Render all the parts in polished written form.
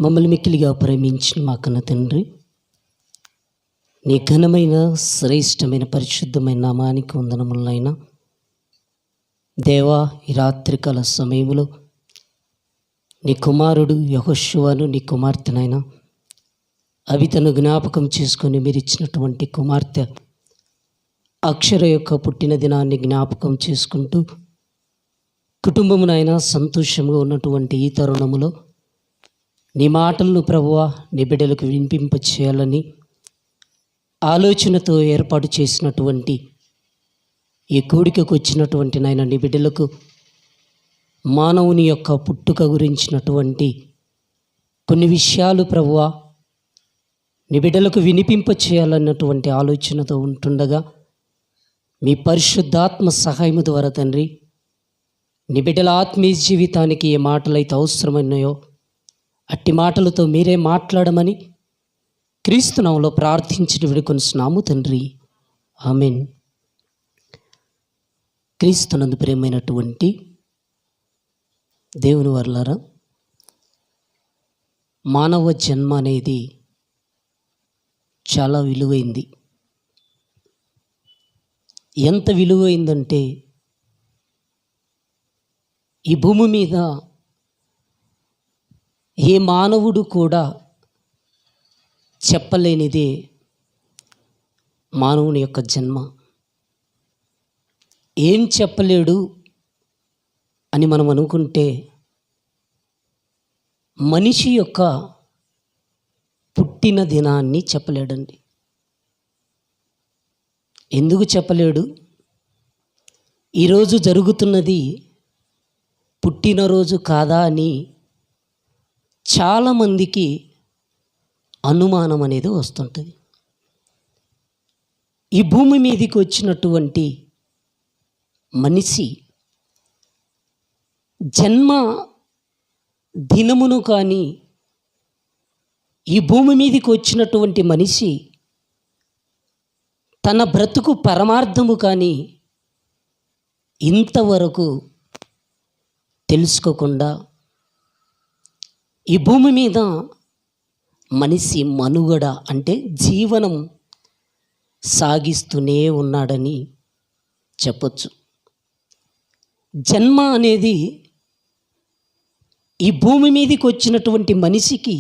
మమ్మల్ని మిక్కిలిగా ప్రేమించిన మా కన్న తండ్రి, నీ ఘనమైన శ్రేష్టమైన పరిశుద్ధమైన నామానికి వందనములైనా. దేవా, ఈ రాత్రికాల సమయంలో నీ కుమారుడు యెహోషువను, నీ కుమార్తెనైనా అవితను జ్ఞాపకం చేసుకొని మీరు ఇచ్చినటువంటి కుమార్తె అక్షర యొక్క పుట్టిన దినాన్ని జ్ఞాపకం చేసుకుంటూ కుటుంబమునైనా సంతోషంగా ఉన్నటువంటి ఈ తరుణములో నీ మాటలను ప్రభువా నీ బిడ్డలకు వినిపింప చేయాలని ఆలోచనతో ఏర్పాటు చేసినటువంటి ఈ కూడికకు వచ్చినటువంటి నాయన నీ బిడ్డలకు మానవుని యొక్క పుట్టుక గురించినటువంటి కొన్ని విషయాలు ప్రభువా నీ బిడ్డలకు వినిపింప చేయాలన్నటువంటి ఆలోచనతో ఉంటుండగా మీ పరిశుద్ధాత్మ సహాయము ద్వారా తండ్రి నీ బిడ్డల ఆత్మీయ జీవితానికి ఏ మాటలైతే అవసరమైనాయో అట్టి మాటలతో మీరే మాట్లాడమని క్రీస్తునామములో ప్రార్థించి వేడుకొనుచున్నాము తండ్రి, ఆమేన్. క్రీస్తునందు ప్రియమైనటువంటి దేవుని వర్లారా, మానవ జన్మ అనేది చాలా విలువైంది. ఎంత విలువైందంటే ఈ భూమి మీద ఏ మానవుడు కూడా చెప్పలేనిదే మానవుని యొక్క జన్మ. ఏం చెప్పలేడు అని మనం అనుకుంటే మనిషి యొక్క పుట్టిన దినాన్ని చెప్పలేడండి. ఎందుకు చెప్పలేడు? ఈరోజు జరుగుతున్నది పుట్టినరోజు కాదా అని చాలామందికి అనుమానం అనేది వస్తుంటుంది. ఈ భూమి మీదకి వచ్చినటువంటి మనిషి జన్మ దినమును కానీ, ఈ భూమి మీదకి వచ్చినటువంటి మనిషి తన బ్రతుకు పరమార్థము కానీ ఇంతవరకు తెలుసుకోకుండా ఈ భూమి మీద మనిషి మనుగడ అంటే జీవనం సాగిస్తూనే ఉన్నాడని చెప్పొచ్చు. జన్మ అనేది ఈ భూమి మీదకి వచ్చినటువంటి మనిషికి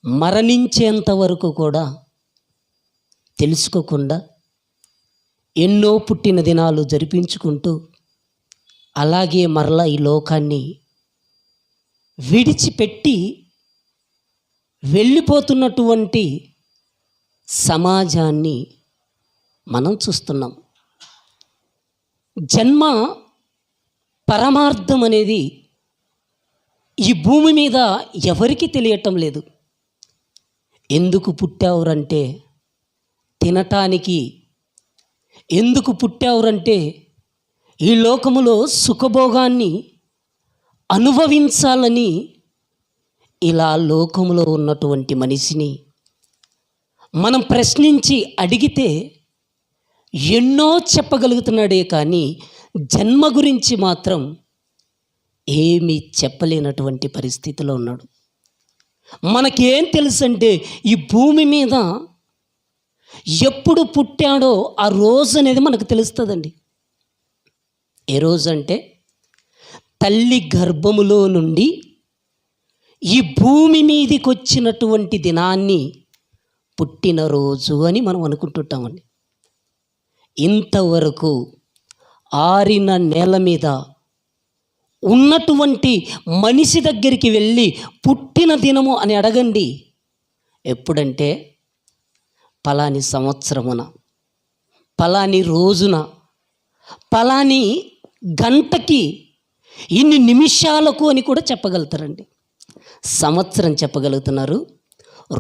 మరణించేంత వరకు కూడా తెలుసుకోకుండా ఎన్నో పుట్టిన దినాలు జరిపించుకుంటూ అలాగే మరలా ఈ లోకాన్ని విడిచిపెట్టి వెళ్ళిపోతున్నటువంటి సమాజాన్ని మనం చూస్తున్నాం. జన్మ పరమార్థం అనేది ఈ భూమి మీద ఎవరికి తెలియటం లేదు. ఎందుకు పుట్టావురంటే తినటానికి, ఎందుకు పుట్టావురంటే ఈ లోకములో సుఖభోగాన్ని అనుభవించాలని ఇలా లోకములో ఉన్నటువంటి మనిషిని మనం ప్రశ్నించి అడిగితే ఎన్నో చెప్పగలుగుతున్నాడే కానీ జన్మ గురించి మాత్రం ఏమీ చెప్పలేనటువంటి పరిస్థితిలో ఉన్నాడు. మనకేం తెలుసంటే ఈ భూమి మీద ఎప్పుడు పుట్టాడో ఆ రోజు అనేది మనకు తెలుస్తుందండి. ఏ రోజు అంటే తల్లి గర్భములో నుండి ఈ భూమి మీదకి వచ్చినటువంటి దినాన్ని పుట్టినరోజు అని మనం అనుకుంటుంటామండి. ఇంతవరకు ఆరిన నేల మీద ఉన్నటువంటి మనిషి దగ్గరికి వెళ్ళి పుట్టిన దినము అని అడగండి. ఎప్పుడంటే పలాని సంవత్సరమున, పలాని రోజున, పలాని గంటకి, ఇన్ని నిమిషాలకు అని కూడా చెప్పగలుగుతారండి. సంవత్సరం చెప్పగలుగుతున్నారు,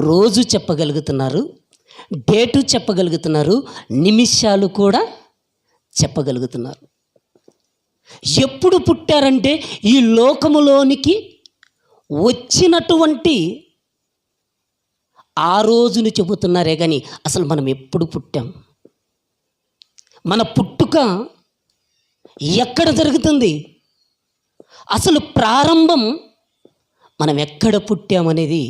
రోజు చెప్పగలుగుతున్నారు, డేటు చెప్పగలుగుతున్నారు, నిమిషాలు కూడా చెప్పగలుగుతున్నారు. ఎప్పుడు పుట్టారంటే ఈ లోకములోనికి వచ్చినటువంటి ఆ రోజుని చెబుతున్నారే కానీ అసలు మనం ఎప్పుడు పుట్టాం, మన పుట్టుక ఎక్కడ జరుగుతుంది, అసలు ప్రారంభం మనం ఎక్కడ పుట్టామనేది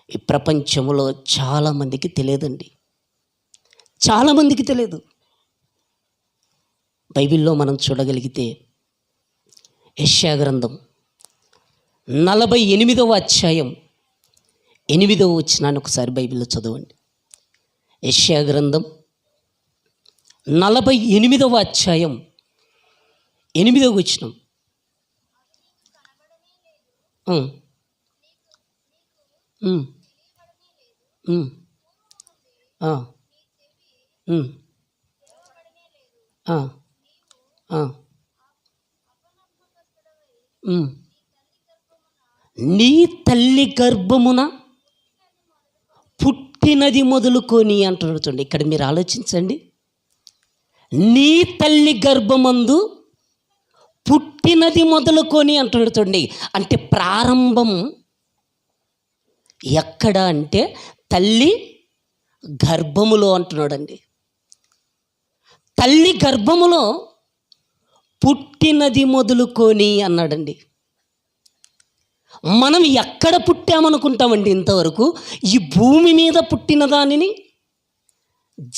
ఈ ప్రపంచంలో చాలామందికి తెలియదండి. చాలామందికి తెలియదు. బైబిల్లో మనం చూడగలిగితే యెషయా గ్రంథం 48వ అధ్యాయం 8వ వచనాన్ని ఒకసారి బైబిల్లో చదవండి. యెషయా గ్రంథం 48వ అధ్యాయం 8వ వచనం. నీ తల్లి గర్భమున పుట్టినది మొదలుకొని అంటున్నాడు. చూడండి, ఇక్కడ మీరు ఆలోచించండి. నీ తల్లి గర్భమందు పుట్టినది మొదలుకొని అంటున్నాడు. చూడండి, అంటే ప్రారంభం ఎక్కడ అంటే తల్లి గర్భములో అంటున్నాడండి. తల్లి గర్భములో పుట్టినది మొదలుకొని అన్నాడండి. మనం ఎక్కడ పుట్టామనుకుంటామండి? ఇంతవరకు ఈ భూమి మీద పుట్టిన దానిని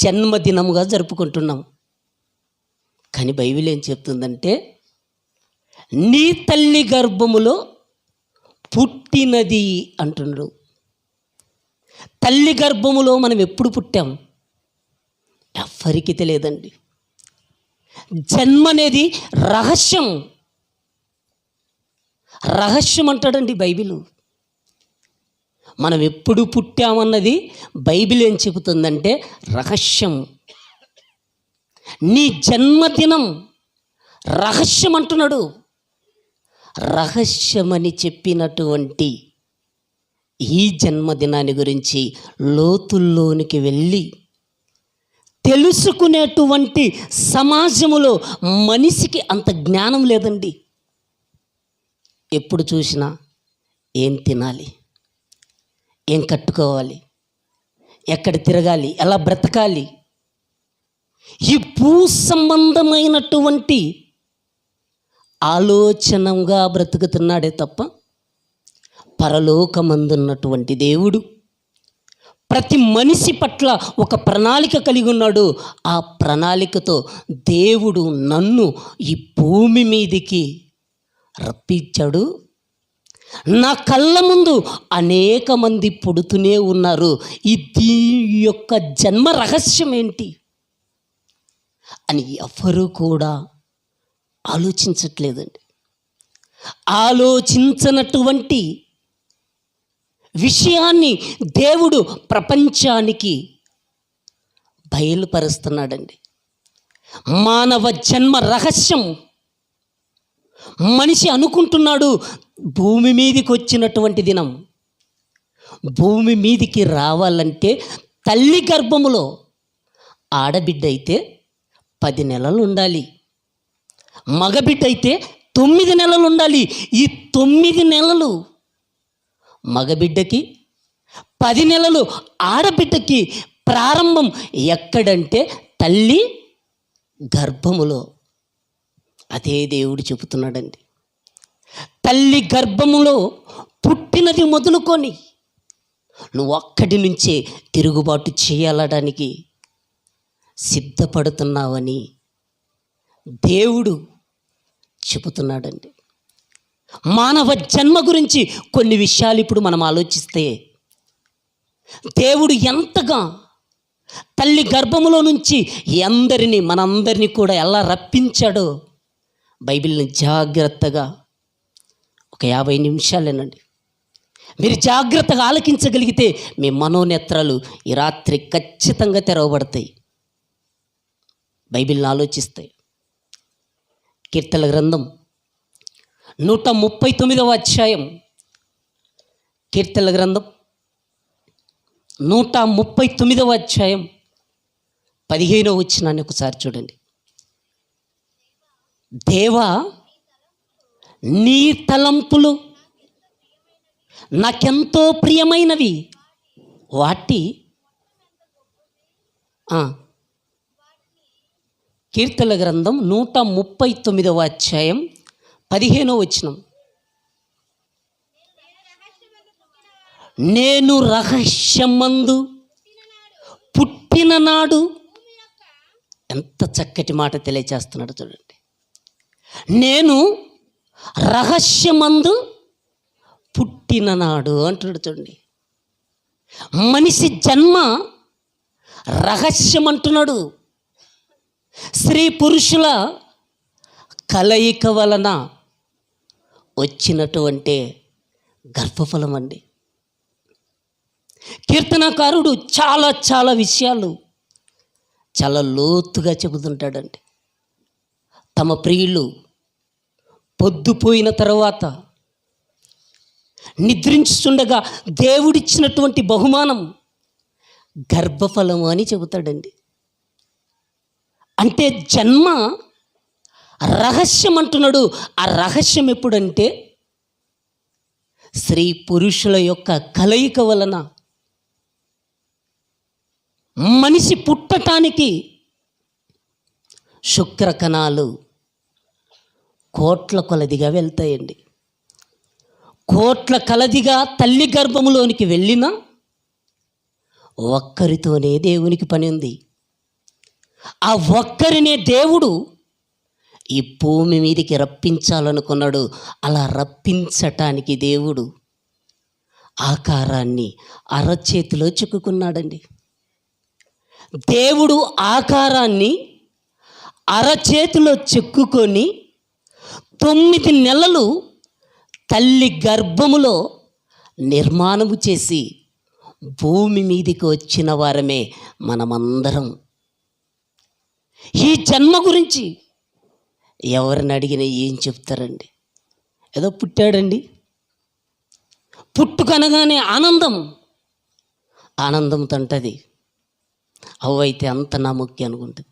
జన్మదినముగా జరుపుకుంటున్నాం. కానీ బైబిల్ ఏం చెప్తుందంటే నీ తల్లి గర్భములో పుట్టినది అంటున్నాడు. తల్లి గర్భములో మనం ఎప్పుడు పుట్టాం ఎవ్వరికి తెలియదండి. జన్మ అనేది రహస్యం. రహస్యం అంటాడండి బైబిల్. మనం ఎప్పుడు పుట్టామన్నది బైబిల్ ఏం చెబుతుందంటే రహస్యం. నీ జన్మదినం రహస్యం అంటున్నాడు. రహస్యమని చెప్పినటువంటి ఈ జన్మదినాన్ని గురించి లోతుల్లోనికి వెళ్ళి తెలుసుకునేటువంటి సమాజములో మనిషికి అంత జ్ఞానం లేదండి. ఎప్పుడు చూసినా ఏం తినాలి, ఏం కట్టుకోవాలి, ఎక్కడ తిరగాలి, ఎలా బ్రతకాలి, ఈ భూ సంబంధమైనటువంటి ఆలోచనగా బ్రతుకుతున్నాడే తప్ప పరలోకమందున్నటువంటి దేవుడు ప్రతి మనిషి పట్ల ఒక ప్రణాళిక కలిగి ఉన్నాడు. ఆ ప్రణాళికతో దేవుడు నన్ను ఈ భూమి మీదికి రప్పించాడు. నా కళ్ళ ముందు అనేక మంది పుడుతూనే ఉన్నారు. దీని యొక్క జన్మ రహస్యం ఏంటి అని ఎవరు కూడా ఆలోచించట్లేదండి. ఆలోచించనటువంటి విషయాన్ని దేవుడు ప్రపంచానికి బయలుపరుస్తున్నాడండి. మానవ జన్మ రహస్యం. మనిషి అనుకుంటున్నాడు భూమి మీదికి వచ్చినటువంటి దినం, భూమి మీదికి రావాలంటే తల్లి గర్భములో ఆడబిడ్డ అయితే 10 నెలలు ఉండాలి, మగబిడ్డ అయితే 9 నెలలు ఉండాలి. ఈ 9 నెలలు మగబిడ్డకి, 10 నెలలు ఆడబిడ్డకి ప్రారంభం ఎక్కడంటే తల్లి గర్భములో. అదే దేవుడు చెబుతున్నాడండి. తల్లి గర్భములో పుట్టినది మొదలుకొని నువ్వు అక్కడి నుంచే తిరుగుబాటు చేయాలడానికి సిద్ధపడుతున్నావని దేవుడు చెబుతున్నాడండి. మానవ జన్మ గురించి కొన్ని విషయాలు ఇప్పుడు మనం ఆలోచిస్తే దేవుడు ఎంతగా తల్లి గర్భములో నుంచి మనందరినీ కూడా ఎలా రప్పించాడో బైబిల్ని జాగ్రత్తగా ఒక 50 నిమిషాలేనండి మీరు జాగ్రత్తగా ఆలకించగలిగితే మీ మనోనేత్రాలు ఈ రాత్రి ఖచ్చితంగా తెరవబడతాయి. బైబిల్ని ఆలోచిస్తాయి. కీర్తనల గ్రంథం 139వ అధ్యాయం, కీర్తనల గ్రంథం 139వ అధ్యాయం 15వ వచనాన్ని ఒకసారి చూడండి. దేవా, నీ తలంపులు నాకెంతో ప్రియమైనవి, వాటి కీర్తనల గ్రంథం 139వ అధ్యాయం 15వ వచనం. నేను రహస్యమందు పుట్టిన నాడు. ఎంత చక్కటి మాట తెలియచేస్తున్నాడు చూడండి. నేను రహస్యమందు పుట్టిన నాడు అంటున్నాడు చూడండి. మనిషి జన్మ రహస్యం అంటున్నాడు. స్త్రీ పురుషుల కలయిక వలన వచ్చినటువంటి గర్భఫలం అండి. కీర్తనకారుడు చాలా చాలా విషయాలు చాలా లోతుగా చెబుతుంటాడండి. తమ ప్రియులు పొద్దుపోయిన తర్వాత నిద్రించుండగా దేవుడిచ్చినటువంటి బహుమానం గర్భఫలము అని చెబుతాడండి. అంటే జన్మ రహస్యం అంటున్నాడు. ఆ రహస్యం ఎప్పుడంటే స్త్రీ పురుషుల యొక్క కలయిక వలన మనిషి పుట్టటానికి శుక్రకణాలు కోట్ల కొలదిగా వెళ్తాయండి. కోట్ల కొలదిగా తల్లి గర్భములోనికి వెళ్ళినా ఒక్కరితోనే దేవునికి పని ఉంది. ఆ ఒక్కరినే దేవుడు ఈ భూమి మీదకి రప్పించాలనుకున్నాడు. అలా రప్పించటానికి దేవుడు ఆకారాన్ని అరచేతిలో చిక్కుకున్నాడండి. దేవుడు ఆకారాన్ని అరచేతిలో చెక్కుకొని 9 నెలలు తల్లి గర్భములో నిర్మాణము చేసి భూమి మీదికి వచ్చిన వారమే మనమందరం. ఈ జన్మ గురించి ఎవరిని అడిగినా ఏం చెప్తారండి? ఏదో పుట్టాడండి, పుట్టుకనగానే ఆనందంతో అంటది. అవైతే అంత నా ముక్కి అనుకుంటుంది.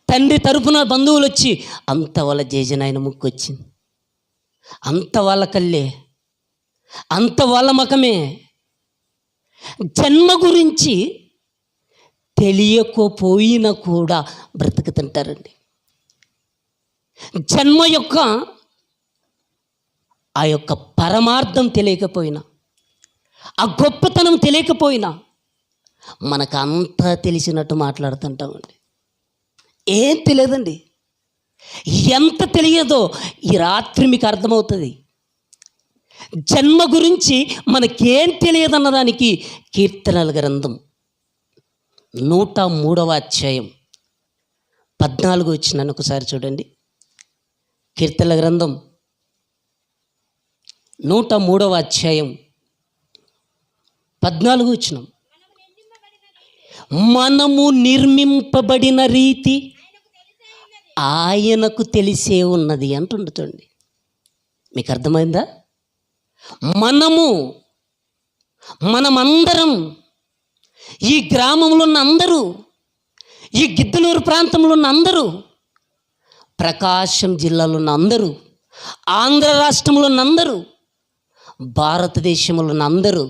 తండ్రి తరపున బంధువులు వచ్చి అంత వాళ్ళ జేజనాయన ముక్కు వచ్చింది, అంత వాళ్ళ కళ్ళే, అంత వాళ్ళ మకమే. జన్మ గురించి తెలియకపోయినా కూడా బ్రతుకుతుంటారండి. జన్మ యొక్క ఆ యొక్క పరమార్థం తెలియకపోయినా, ఆ గొప్పతనం తెలియకపోయినా మనకు అంతా తెలిసినట్టు మాట్లాడుతుంటామండి. ఏం తెలియదండి. ఎంత తెలియదో ఈ రాత్రి మీకు అర్థమవుతుంది. జన్మ గురించి మనకేం తెలియదన్నదానికి కీర్తనల గ్రంథం 103వ అధ్యాయం 14 వచ్చినాను ఒకసారి చూడండి. కీర్తనల గ్రంథం 103వ అధ్యాయం 14 వచ్చినాం. మనము నిర్మింపబడిన రీతి ఆయనకు తెలిసే ఉన్నది అంటుండటండి. మీకు అర్థమైందా? మనమందరం, ఈ గ్రామంలో ఉన్న అందరూ, ఈ గిద్దలూరు ప్రాంతంలో ఉన్న అందరూ, ప్రకాశం జిల్లాలో ఉన్న అందరూ, ఆంధ్ర రాష్ట్రంలో ఉన్న అందరూ, భారతదేశంలో ఉన్న అందరూ,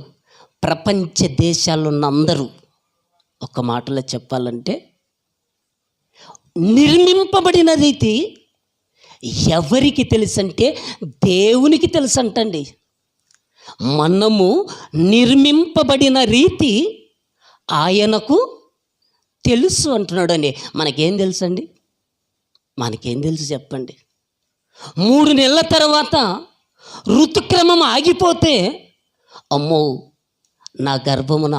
ప్రపంచ దేశాల్లో ఉన్న అందరూ, ఒక మాటలో చెప్పాలంటే నిర్మింపబడిన రీతి ఎవరికి తెలుసంటే దేవునికి తెలుసంటండి. మనము నిర్మింపబడిన రీతి ఆయనకు తెలుసు అంటున్నాడండి. మనకేం తెలుసండి? మనకేం తెలుసు చెప్పండి? 3 నెలల తర్వాత ఋతుక్రమం ఆగిపోతే అమ్మో నా గర్భమున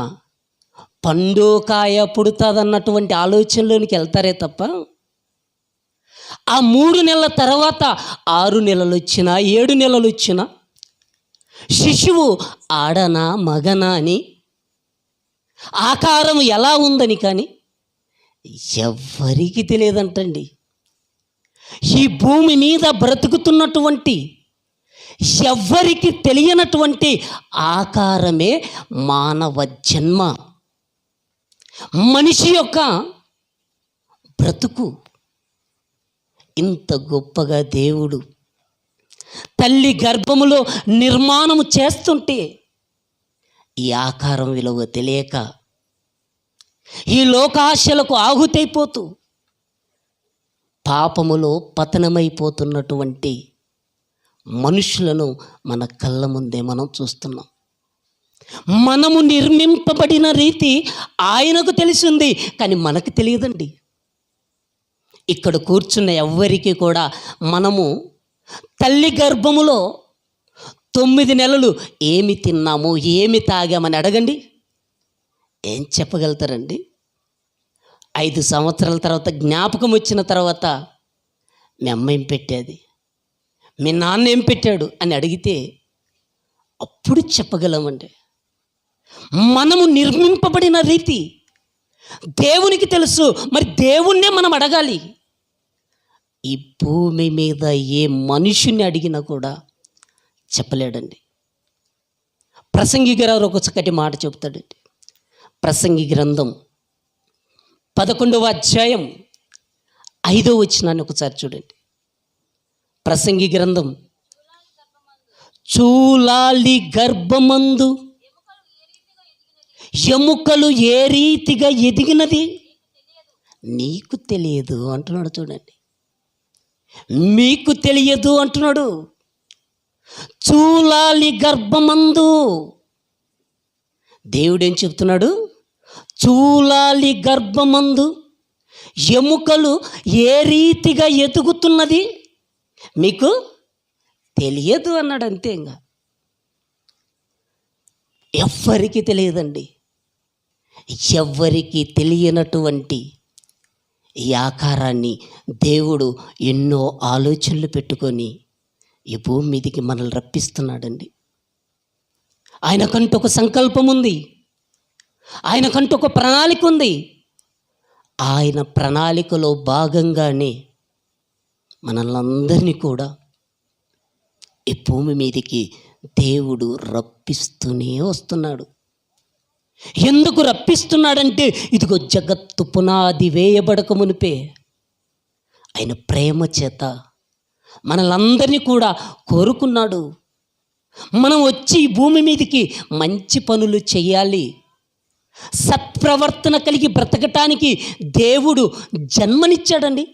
పండు కాయ పుడుతుందన్నటువంటి ఆలోచనలోనికి వెళ్తారే తప్ప, ఆ 3 నెలల తర్వాత 6 నెలలు వచ్చినా 7 నెలలు వచ్చినా శిశువు ఆడనా మగనా అని, ఆకారం ఎలా ఉందని కానీ ఎవ్వరికి తెలియదంటండి. ఈ భూమి మీద బ్రతుకుతున్నటువంటి ఎవ్వరికి తెలియనటువంటి ఆకారమే మానవ జన్మ. మనిషి యొక్క బ్రతుకు ఇంత గొప్పగా దేవుడు తల్లి గర్భములో నిర్మాణము చేస్తుంటే ఈ ఆకారం విలువ తెలియక ఈ లోకాశలకు ఆహుతైపోతూ పాపములో పతనమైపోతున్నటువంటి మనుషులను మన కళ్ళ ముందే మనం చూస్తున్నాం. మనము నిర్మింపబడిన రీతి ఆయనకు తెలిసింది, కానీ మనకు తెలియదండి. ఇక్కడ కూర్చున్న ఎవ్వరికి కూడా మనము తల్లి గర్భములో 9 నెలలు ఏమి తిన్నాము, ఏమి తాగామని అడగండి, ఏం చెప్పగలుగుతారండి? 5 సంవత్సరాల తర్వాత జ్ఞాపకం వచ్చిన తర్వాత మీ అమ్మ ఏం పెట్టేది, మీ నాన్న ఏం పెట్టాడు అని అడిగితే అప్పుడు చెప్పగలమండి. మనము నిర్మింపబడిన రీతి దేవునికి తెలుసు. మరి దేవుణ్ణే మనం అడగాలి. ఈ భూమి మీద ఏ మనుషుని అడిగినా కూడా చెప్పలేడండి. ప్రసంగి గారు ఒక చక్కటి మాట చెప్తాడండి. ప్రసంగి గ్రంథం 11వ అధ్యాయం 5వ వచనాన్ని ఒకసారి చూడండి. ప్రసంగి గ్రంథం, చూలాలి గర్భమందు ఎముకలు ఏ రీతిగా ఎదిగినది నీకు తెలియదు అంటున్నాడు. చూడండి, మీకు తెలియదు అంటున్నాడు. చూలాలి గర్భమందు, దేవుడు ఏం చెప్తున్నాడు? చూలాలి గర్భమందు ఎముకలు ఏ రీతిగా ఎదుగుతున్నది మీకు తెలియదు అన్నాడు. అంతే, ఇంకా ఎవ్వరికి తెలియదండి. ఎవ్వరికి తెలియనటువంటి ఈ ఆకారాన్ని దేవుడు ఎన్నో ఆలోచనలు పెట్టుకొని ఈ భూమి మీదకి మనల్ని రప్పిస్తున్నాడండి. ఆయనకంటూ ఒక సంకల్పం ఉంది, ఆయనకంటూ ఒక ప్రణాళిక ఉంది. ఆయన ప్రణాళికలో భాగంగానే మనల్ని కూడా ఈ భూమి మీదకి దేవుడు రప్పిస్తూనే వస్తున్నాడు. ఎందుకు రప్పిస్తున్నాడంటే, ఇదిగో జగత్తు పునాది వేయబడక మునిపే ఆయన ప్రేమ చేత మనలందరినీ కూడా కోరుకున్నాడు. మనం వచ్చి ఈ భూమి మీదకి మంచి పనులు చేయాలి, సత్ప్రవర్తన కలిగి బ్రతకటానికి దేవుడు జన్మనిచ్చాడండి.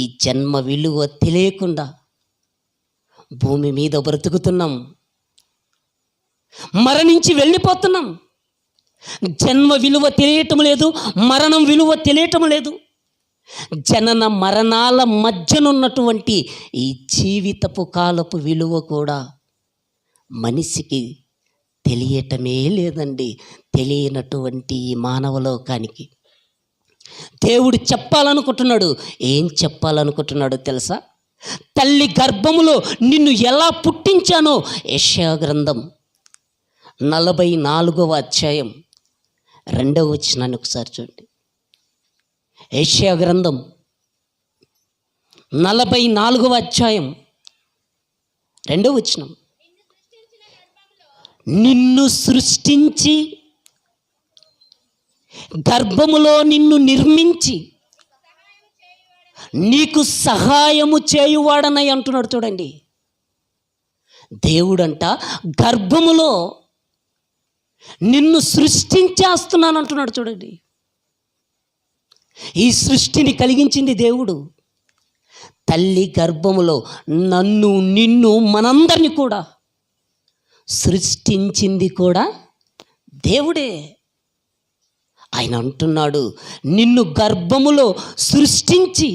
ఈ జన్మ విలువ తెలియకుండా భూమి మీద బ్రతుకుతున్నాం, మరణించి వెళ్ళిపోతున్నాం. జన్మ విలువ తెలియటం లేదు, మరణం విలువ తెలియటం లేదు. జనన మరణాల మధ్యనున్నటువంటి ఈ జీవితపు కాలపు విలువ కూడా మనిషికి తెలియటమే లేదండి. తెలియనటువంటి ఈ మానవలోకానికి దేవుడు చెప్పాలనుకుంటున్నాడు. ఏం చెప్పాలనుకుంటున్నాడో తెలుసా? తల్లి గర్భములో నిన్ను ఎలా పుట్టించానో. యెషయా గ్రంథం 44వ అధ్యాయం 2వ వచనాన్ని ఒకసారి చూడండి. యెషయా గ్రంథం 44వ అధ్యాయం 2వ వచనం. నిన్ను సృష్టించి గర్భములో నిన్ను నిర్మించి నీకు సహాయము చేయువాడనై అంటున్నాడు. చూడండి, దేవుడంట గర్భములో నిన్ను సృష్టించేస్తున్నాను అంటున్నాడు. చూడండి, ఈ సృష్టిని కలిగించింది దేవుడు. తల్లి గర్భములో నన్ను, నిన్ను, మనందరినీ కూడా సృష్టించింది కూడా దేవుడే. ఆయన అంటున్నాడు, నిన్ను గర్భములో సృష్టించి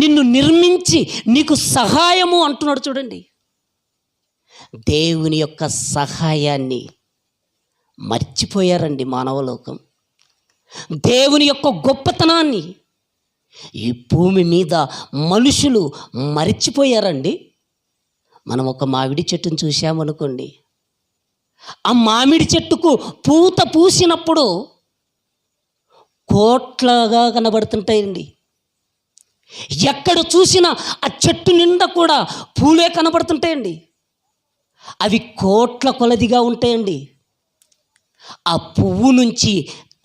నిన్ను నిర్మించి నీకు సహాయము అంటున్నాడు. చూడండి, దేవుని యొక్క సహాయాన్ని మర్చిపోయారండి మానవలోకం. దేవుని యొక్క గొప్పతనాన్ని ఈ భూమి మీద మనుషులు మర్చిపోయారండి. మనం ఒక మామిడి చెట్టును చూసామనుకోండి, ఆ మామిడి చెట్టుకు పూత పూసినప్పుడు కోట్లగా కనబడుతుంటాయండి. ఎక్కడ చూసినా ఆ చెట్టు నిండా కూడా పూలే కనబడుతుంటాయండి. అవి కోట్ల కొలదిగా ఉంటాయండి. ఆ పువ్వు నుంచి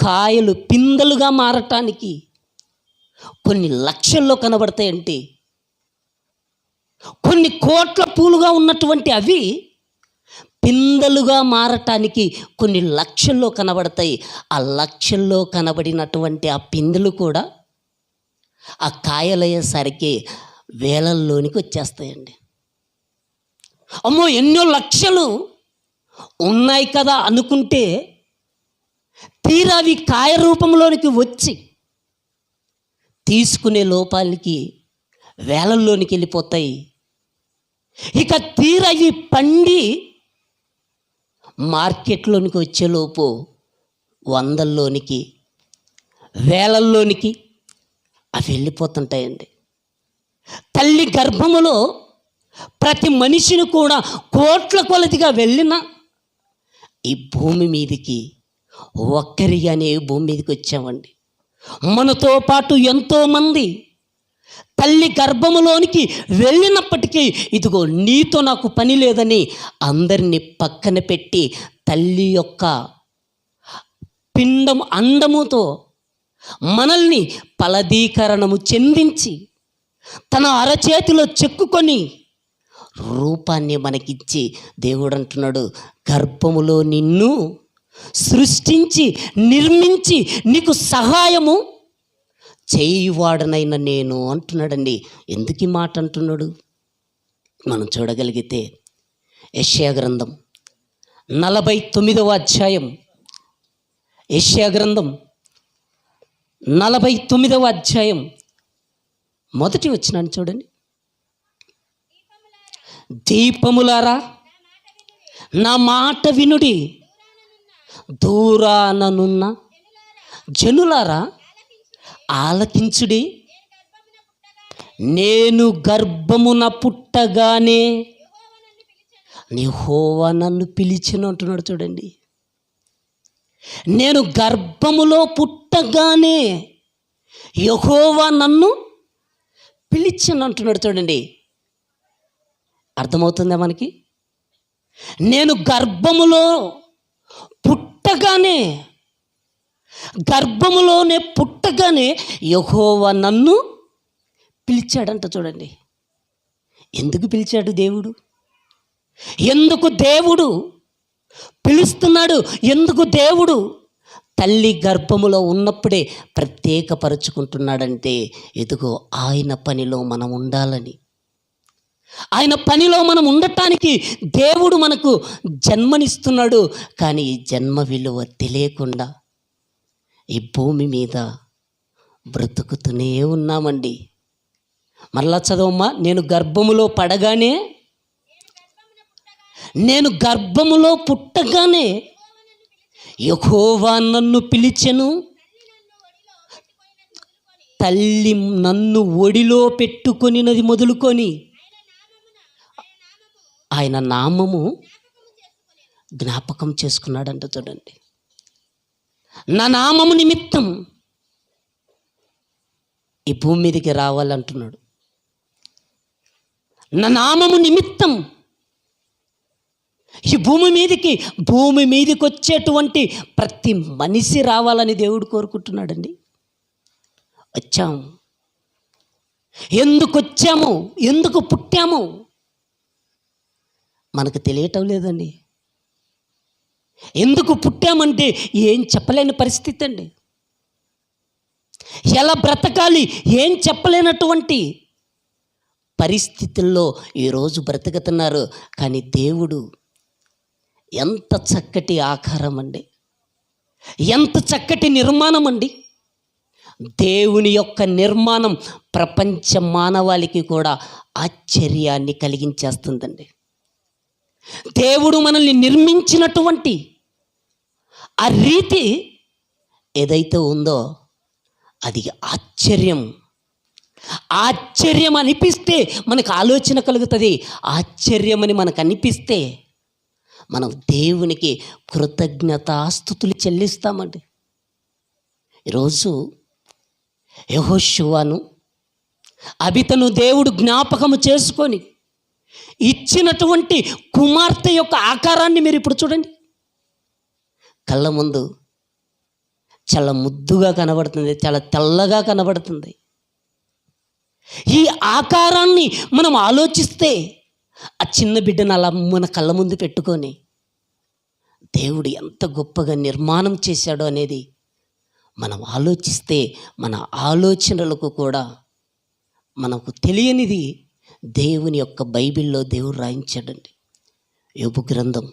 కాయలు పిందెలుగా మారటానికి కొన్ని లక్షల్లో కనబడతాయంటే, కొన్ని కోట్ల పూలుగా ఉన్నటువంటి అవి పిందెలుగా మారటానికి కొన్ని లక్షల్లో కనబడతాయి. ఆ లక్షల్లో కనబడినటువంటి ఆ పిందెలు కూడా ఆ కాయలయ్యేసరికి వేలల్లోనికి వచ్చేస్తాయండి. అమ్మో, ఎన్నో లక్షలు ఉన్నాయి కదా అనుకుంటే తీరా అవి కాయ రూపంలోనికి వచ్చి తీసుకునే లోపాలకి వేలల్లోనికి వెళ్ళిపోతాయి. ఇక తీరా ఇవి పండి మార్కెట్లోనికి వచ్చేలోపు వందల్లోనికి వేలల్లోనికి అవి వెళ్ళిపోతుంటాయండి. తల్లి గర్భములో ప్రతి మనిషిని కూడా కోట్ల కొలదిగా వెళ్ళిన ఈ భూమి మీదకి ఒక్కరిగానే భూమి మీదకి వచ్చామండి. మనతో పాటు ఎంతోమంది తల్లి గర్భములోనికి వెళ్ళినప్పటికీ ఇదిగో నీతో నాకు పని లేదని అందరినీ పక్కన పెట్టి తల్లి యొక్క పిండం అండముతో మనల్ని ఫలదీకరణము చెందించి తన అరచేతిలో చెక్కుకొని రూపాన్ని మనకిచ్చి దేవుడు అంటున్నాడు, గర్భములో నిన్ను సృష్టించి నిర్మించి నీకు సహాయము చేయువాడనైన నేను అంటున్నాడండి. ఎందుకు ఈ మాట అంటున్నాడు మనం చూడగలిగితే యెషయా గ్రంథం 49వ అధ్యాయం, యెషయా గ్రంథం 49వ అధ్యాయం మొదటి వచనాన్ని చూడండి. దీపములారా నా మాట వినుడి, దూరాననున్న జనులారా ఆలకించుడి. నేను గర్భమున పుట్టగానే యెహోవా నన్ను పిలిచెను అంటున్నాడు. చూడండి, నేను గర్భములో పుట్టగానే యెహోవా నన్ను పిలిచెను అంటున్నాడు. చూడండి, అర్థమవుతుందా మనకి? నేను గర్భములో పుట్టగానే, గర్భములోనే పుట్టగానే యెహోవా నన్ను పిలిచాడంట. చూడండి, ఎందుకు పిలిచాడు దేవుడు? ఎందుకు దేవుడు పిలుస్తున్నాడు? ఎందుకు దేవుడు తల్లి గర్భములో ఉన్నప్పుడే ప్రత్యేకపరుచుకుంటున్నాడంటే ఇదిగో ఆయన పనిలో మనం ఉండాలని, ఆయన పనిలో మనం ఉండటానికి దేవుడు మనకు జన్మనిస్తున్నాడు. కానీ ఈ జన్మ విలువ తెలియకుండా ఈ భూమి మీద బ్రతుకుతూనే ఉన్నామండి. మరలా చదవమ్మా. నేను గర్భములో పడగానే, నేను గర్భములో పుట్టగానే యెహోవా నన్ను పిలిచెను. తల్లి నన్ను ఒడిలో పెట్టుకొనినది మొదలుకొని ఆయన నామము జ్ఞాపకం చేసుకున్నాడంట. చూడండి, నా నామము నిమిత్తం ఈ భూమి మీదకి రావాలంటున్నాడు. నా నామము నిమిత్తం ఈ భూమి మీదకి వచ్చేటువంటి ప్రతి మనిషి రావాలని దేవుడు కోరుకుంటున్నాడండి. వచ్చాము, ఎందుకు వచ్చాము, ఎందుకు పుట్టాము మనకు తెలియటం లేదండి. ఎందుకు పుట్టామంటే ఏం చెప్పలేని పరిస్థితి అండి. ఎలా బ్రతకాలి ఏం చెప్పలేనటువంటి పరిస్థితుల్లో ఈరోజు బ్రతుకుతున్నారు. కానీ దేవుడు ఎంత చక్కటి ఆకారం అండి, ఎంత చక్కటి నిర్మాణం అండి. దేవుని యొక్క నిర్మాణం ప్రపంచ మానవాళికి కూడా ఆశ్చర్యాన్ని కలిగించేస్తుందండి. దేవుడు మనల్ని నిర్మించినటువంటి ఆ రీతి ఏదైతే ఉందో అది ఆశ్చర్యం అనిపిస్తే మనకు ఆలోచన కలుగుతుంది. ఆశ్చర్యమని మనకు అనిపిస్తే మనం దేవునికి కృతజ్ఞతాస్తుతులు చెల్లిస్తామండి. ఈరోజు యెహోషువను అబితను దేవుడు జ్ఞాపకము చేసుకొని ఇచ్చినటువంటి కుమార్తె యొక్క ఆకారాన్ని మీరు ఇప్పుడు చూడండి. కళ్ళ ముందు చాలా ముద్దుగా కనబడుతుంది, చాలా తెల్లగా కనబడుతుంది. ఈ ఆకారాన్ని మనం ఆలోచిస్తే ఆ చిన్న బిడ్డను అలా మన కళ్ళ ముందు పెట్టుకొని దేవుడు ఎంత గొప్పగా నిర్మాణం చేశాడో అనేది మనం ఆలోచిస్తే మన ఆలోచనలకు కూడా మనకు తెలియనిది దేవుని యొక్క బైబిల్లో దేవుడు రాయించాడండి. యోబు గ్రంథం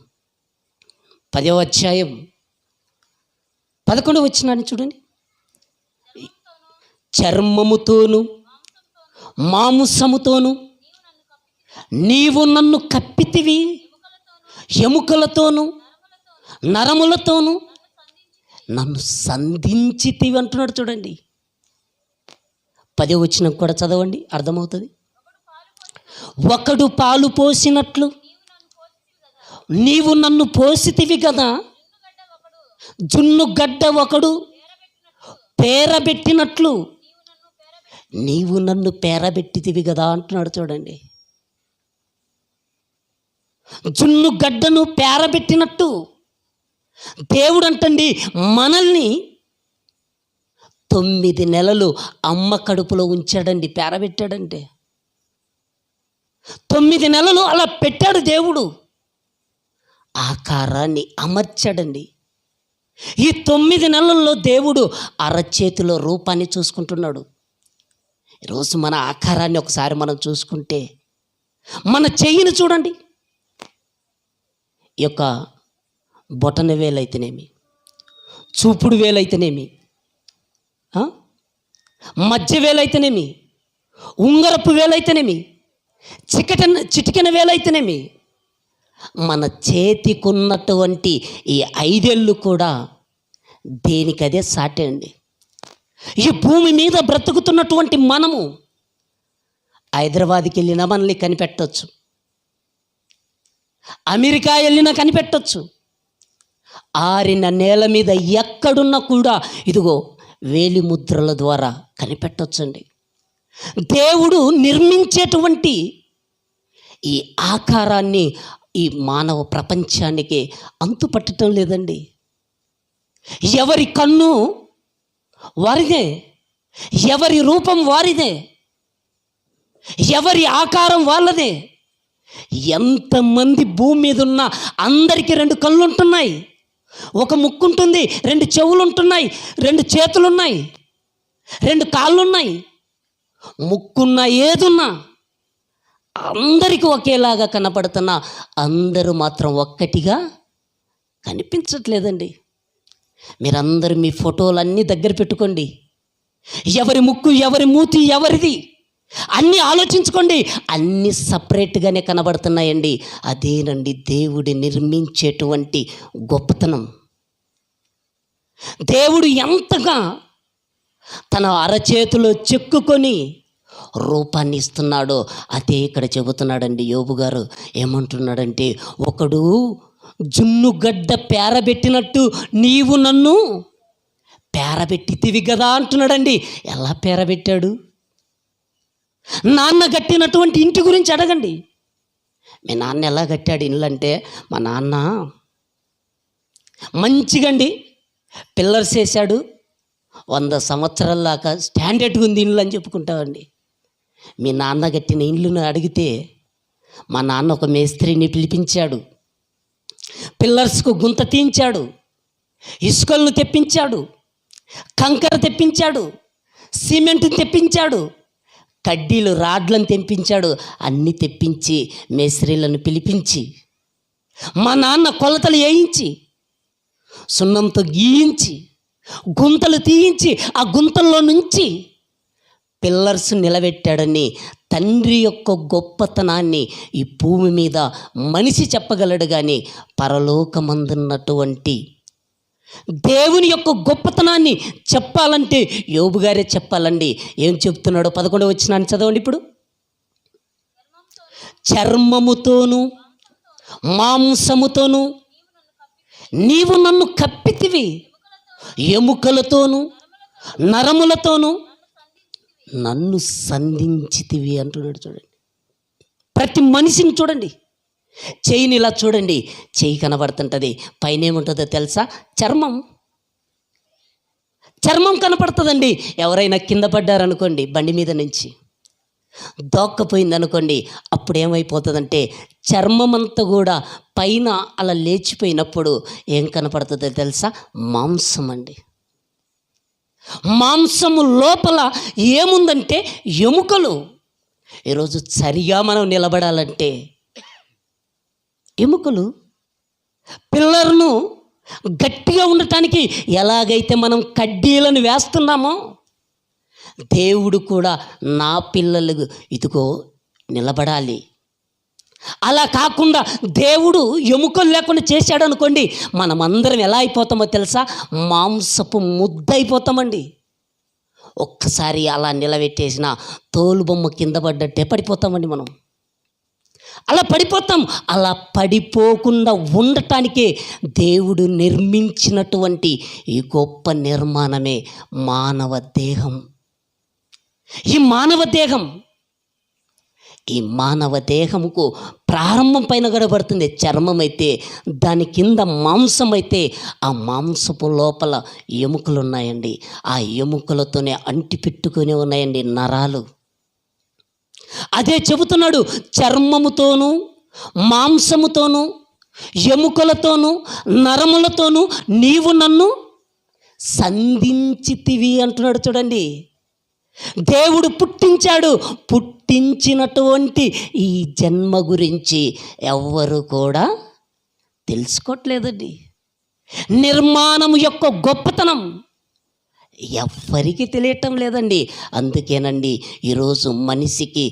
10వ అధ్యాయం 11వ వచనాన్ని చూడండి. చర్మముతోను మాంసముతోను నీవు నన్ను కప్పితివి, ఎముకలతోను నరములతోను నన్ను సంధించితివి అంటున్నాడు. చూడండి 10వ వచనం కూడా చదవండి, అర్థమవుతుంది. ఒకడు పాలు పోసినట్లు నీవు నన్ను పోసితివి కదా, జున్నుగడ్డ ఒకడు పేరబెట్టినట్లు నీవు నన్ను పేరబెట్టితివి కదా అంటున్నాడు. చూడండి, జున్నుగడ్డను పేరబెట్టినట్టు దేవుడు అంటండి మనల్ని 9 నెలలు అమ్మ కడుపులో ఉంచాడండి, పేరబెట్టాడంటే 9 నెలలు అలా పెట్టాడు దేవుడు, ఆకారాన్ని అమర్చాడండి. ఈ 9 నెలల్లో దేవుడు అరచేతిలో రూపాన్ని చూసుకుంటున్నాడు. ఈరోజు మన ఆకారాన్ని ఒకసారి మనం చూసుకుంటే, మన చెయ్యిని చూడండి, ఈ యొక్క బొటన వేలైతేనేమి, చూపుడు వేలైతేనేమి, మధ్య వేలైతేనేమి, ఉంగరపు వేలైతేనేమి, చిటికెన వేలైతేనేమి, మన చేతికున్నటువంటి ఈ 5 ఏళ్ళు కూడా దేనికదే సాటే అండి. ఈ భూమి మీద బ్రతుకుతున్నటువంటి మనము హైదరాబాద్కి వెళ్ళినా మనల్ని కనిపెట్టవచ్చు, అమెరికా వెళ్ళినా కనిపెట్టవచ్చు, ఆరిన నేల మీద ఎక్కడున్నా కూడా ఇదిగో వేలి ముద్రల ద్వారా కనిపెట్టవచ్చండి. దేవుడు నిర్మించేటువంటి ఈ ఆకారాన్ని ఈ మానవ ప్రపంచానికి అంతు పట్టడం లేదండి. ఎవరి కన్ను వారిదే, ఎవరి రూపం వారిదే, ఎవరి ఆకారం వాళ్ళదే. ఎంతమంది భూమి మీద ఉన్న అందరికీ 2 కళ్ళు ఉంటున్నాయి, 1 ముక్కు ఉంటుంది, 2 చెవులు ఉంటున్నాయి, 2 చేతులు ఉన్నాయి, 2 కాళ్ళు ఉన్నాయి. ముక్కున్నా ఏదున్నా అందరికీ ఒకేలాగా కనపడుతున్నా అందరూ మాత్రం ఒక్కటిగా కనిపించట్లేదండి. మీరందరూ మీ ఫోటోలన్నీ దగ్గర పెట్టుకోండి, ఎవరి ముక్కు ఎవరి మూతి ఎవరిది అన్నీ ఆలోచించుకోండి, అన్నీ సపరేట్గానే కనబడుతున్నాయండి. అదేనండి దేవుడి నిర్మించేటువంటి గొప్పతనం. దేవుడు ఎంతగా తన అరచేతిలో చెక్కుకొని రూపాన్ని ఇస్తున్నాడో అదే ఇక్కడ చెబుతున్నాడండి. యోబు గారు ఏమంటున్నాడంటే, ఒకడు జున్నుగడ్డ పేరబెట్టినట్టు నీవు నన్ను పేరబెట్టితివి కదా అంటున్నాడండి. ఎలా పేరబెట్టాడు? నాన్న కట్టినటువంటి ఇంటి గురించి అడగండి. మీ నాన్న ఎలా కట్టాడు ఇల్లు అంటే, మా నాన్న మంచిగండి పిల్లర్స్ వేసాడు, 100 సంవత్సరాల దాకా స్టాండర్డ్గా ఉంది ఇల్లు అని చెప్పుకుంటామండి. మీ నాన్న కట్టిన ఇల్లును అడిగితే, మా నాన్న ఒక మేస్త్రిని పిలిపించాడు, పిల్లర్స్కు గుంత తీయించాడు, ఇసుకలను తెప్పించాడు, కంకర తెప్పించాడు, సిమెంట్ తెప్పించాడు, కడ్డీలు రాడ్లను తెప్పించాడు. అన్నీ తెప్పించి మేస్త్రీలను పిలిపించి మా నాన్న కొలతలు వేయించి సున్నంతో గీయించి గుంతలు తీయించి ఆ గుంతల్లో నుంచి పిల్లర్స్ నిలబెట్టాడని తండ్రి యొక్క గొప్పతనాన్ని ఈ భూమి మీద మనిషి చెప్పగలడు, కానీ పరలోకమందున్నటువంటి దేవుని యొక్క గొప్పతనాన్ని చెప్పాలంటే యోబు గారే చెప్పాలండి. ఏం చెప్తున్నాడో 11వ వచనాన్ని చదవండి ఇప్పుడు. చర్మముతోను మాంసముతోను నీవు నన్ను కప్పితివి, ఎముకలతోను నరములతోను నన్ను సంధించితివి అంటున్నాడు. చూడండి, ప్రతి మనిషిని చూడండి, చెయ్యిని ఇలా చూడండి, చెయ్యి కనబడుతుంటుంది, పైన ఏముంటుందో తెలుసా? చర్మం కనపడుతుందండి. ఎవరైనా కింద పడ్డారనుకోండి, బండి మీద నుంచి దోక్కపోయింది అనుకోండి, అప్పుడు ఏమైపోతుందంటే చర్మం అంతా కూడా పైన అలా లేచిపోయినప్పుడు ఏం కనపడుతుందో తెలుసా? మాంసం అండి. మాంసము లోపల ఏముందంటే ఎముకలు. ఈరోజు సరిగా మనం నిలబడాలంటే ఎముకలు పిల్లర్ను గట్టిగా ఉండటానికి ఎలాగైతే మనం కడ్డీలను వేస్తున్నామో, దేవుడు కూడా నా పిల్లలు ఇదిగో నిలబడాలి. అలా కాకుండా దేవుడు ఎముకలు లేకుండా చేశాడు అనుకోండి, మనమందరం ఎలా అయిపోతామో తెలుసా? మాంసపు ముద్ద అయిపోతామండి. ఒక్కసారి అలా నిలబెట్టేసిన తోలుబొమ్మ కింద పడ్డట్టే పడిపోతామండి మనం. అలా పడిపోతాం. అలా పడిపోకుండా ఉండటానికే దేవుడు నిర్మించినటువంటి ఈ గొప్ప నిర్మాణమే మానవ దేహం. ఈ మానవ దేహముకు ప్రారంభం పైన గడబడుతుంది చర్మం అయితే, దాని కింద మాంసం అయితే, ఆ మాంసపు లోపల ఎముకలు ఉన్నాయండి. ఆ ఎముకలతోనే అంటి పెట్టుకొని ఉన్నాయండి నరాలు. అదే చెబుతున్నాడు, చర్మముతోనూ మాంసముతోనూ ఎముకలతోనూ నరములతోనూ నీవు నన్ను సంధించితివి అంటున్నాడు. చూడండి, దేవుడు పుట్టించాడు. పుట్టించినటువంటి ఈ జన్మ గురించి ఎవ్వరు కూడా తెలుసుకోవట్లేదండి. నిర్మాణం యొక్క గొప్పతనం ఎవ్వరికి తెలియటం లేదండి. అందుకేనండి ఈరోజు మనిషికి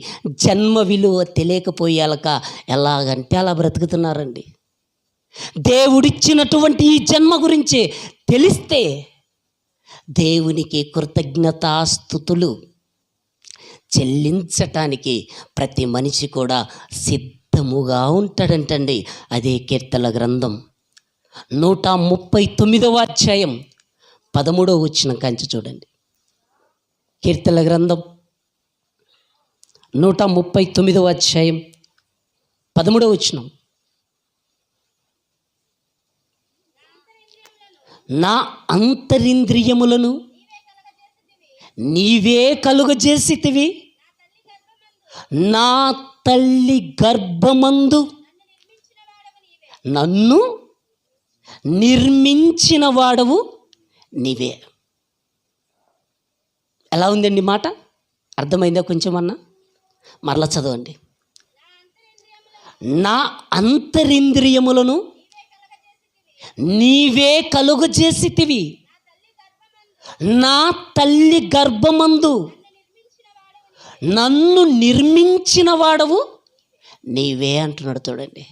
జన్మ విలువ తెలియకపోయాక ఎలాగంటే అలా బ్రతుకుతున్నారండి. దేవుడిచ్చినటువంటి ఈ జన్మ గురించి తెలిస్తే దేవునికి కృతజ్ఞతాస్తుతులు చెల్లించటానికి ప్రతి మనిషి కూడా సిద్ధముగా ఉంటాడంటండి. అదే కీర్తనల గ్రంథం 139వ అధ్యాయం 13వ వచనం కంచి చూడండి. కీర్తనల గ్రంథం 139వ అధ్యాయం 13వ వచనం. నా అంతరింద్రియములను నీవే కలుగజేసితివి, నా తల్లి గర్భమందు నన్ను నిర్మించిన వాడవు నీవే. ఎలా ఉందండి మాట? అర్థమైందా కొంచెం అన్నా? మరలా చదవండి. నా అంతరింద్రియములను నీవే కలుగజేసితివి, నా తల్లి గర్భమందు నన్ను నిర్మించిన వాడవు నీవే అంటున్నాడు. చూడండి,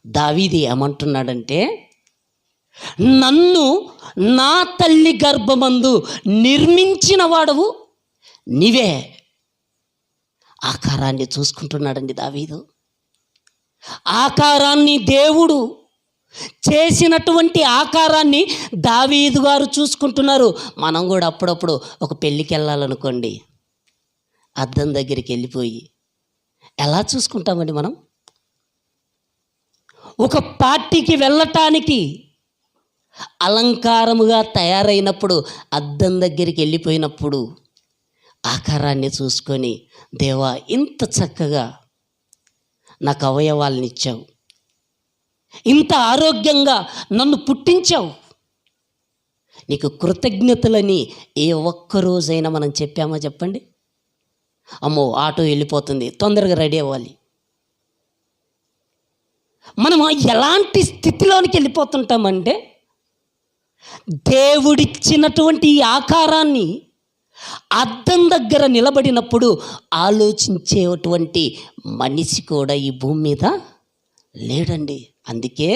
దావీదు ఏమంటున్నాడంటే, నన్ను నా తల్లి గర్భమందు నిర్మించిన వాడవు నీవే. ఆకారాన్ని చూసుకుంటున్నాడండి దావీదు. ఆకారాన్ని దేవుడు చేసినటువంటి ఆకారాన్ని దావీదు గారు చూసుకుంటున్నారు. మనం కూడా అప్పుడప్పుడు ఒక పెళ్ళికి వెళ్ళాలనుకోండి, అద్దం దగ్గరికి వెళ్ళిపోయి ఎలా చూసుకుంటామండి మనం? ఒక పార్టీకి వెళ్ళటానికి అలంకారముగా తయారైనప్పుడు అద్దం దగ్గరికి వెళ్ళిపోయినప్పుడు ఆకారాన్ని చూసుకొని, దేవా ఇంత చక్కగా నాకు అవయవాలను ఇచ్చావు, ఇంత ఆరోగ్యంగా నన్ను పుట్టించావు, నీకు కృతజ్ఞతలని ఏ ఒక్కరోజైనా మనం చెప్పామా చెప్పండి? అమ్మో ఆటో వెళ్ళిపోతుంది, తొందరగా రెడీ అవ్వాలి. మనం ఎలాంటి స్థితిలోనికి వెళ్ళిపోతుంటామంటే, దేవుడిచ్చినటువంటి ఈ ఆకారాన్ని అద్దం దగ్గర నిలబడినప్పుడు ఆలోచించేటువంటి మనిషి కూడా ఈ భూమి మీద లేడండి. అందుకే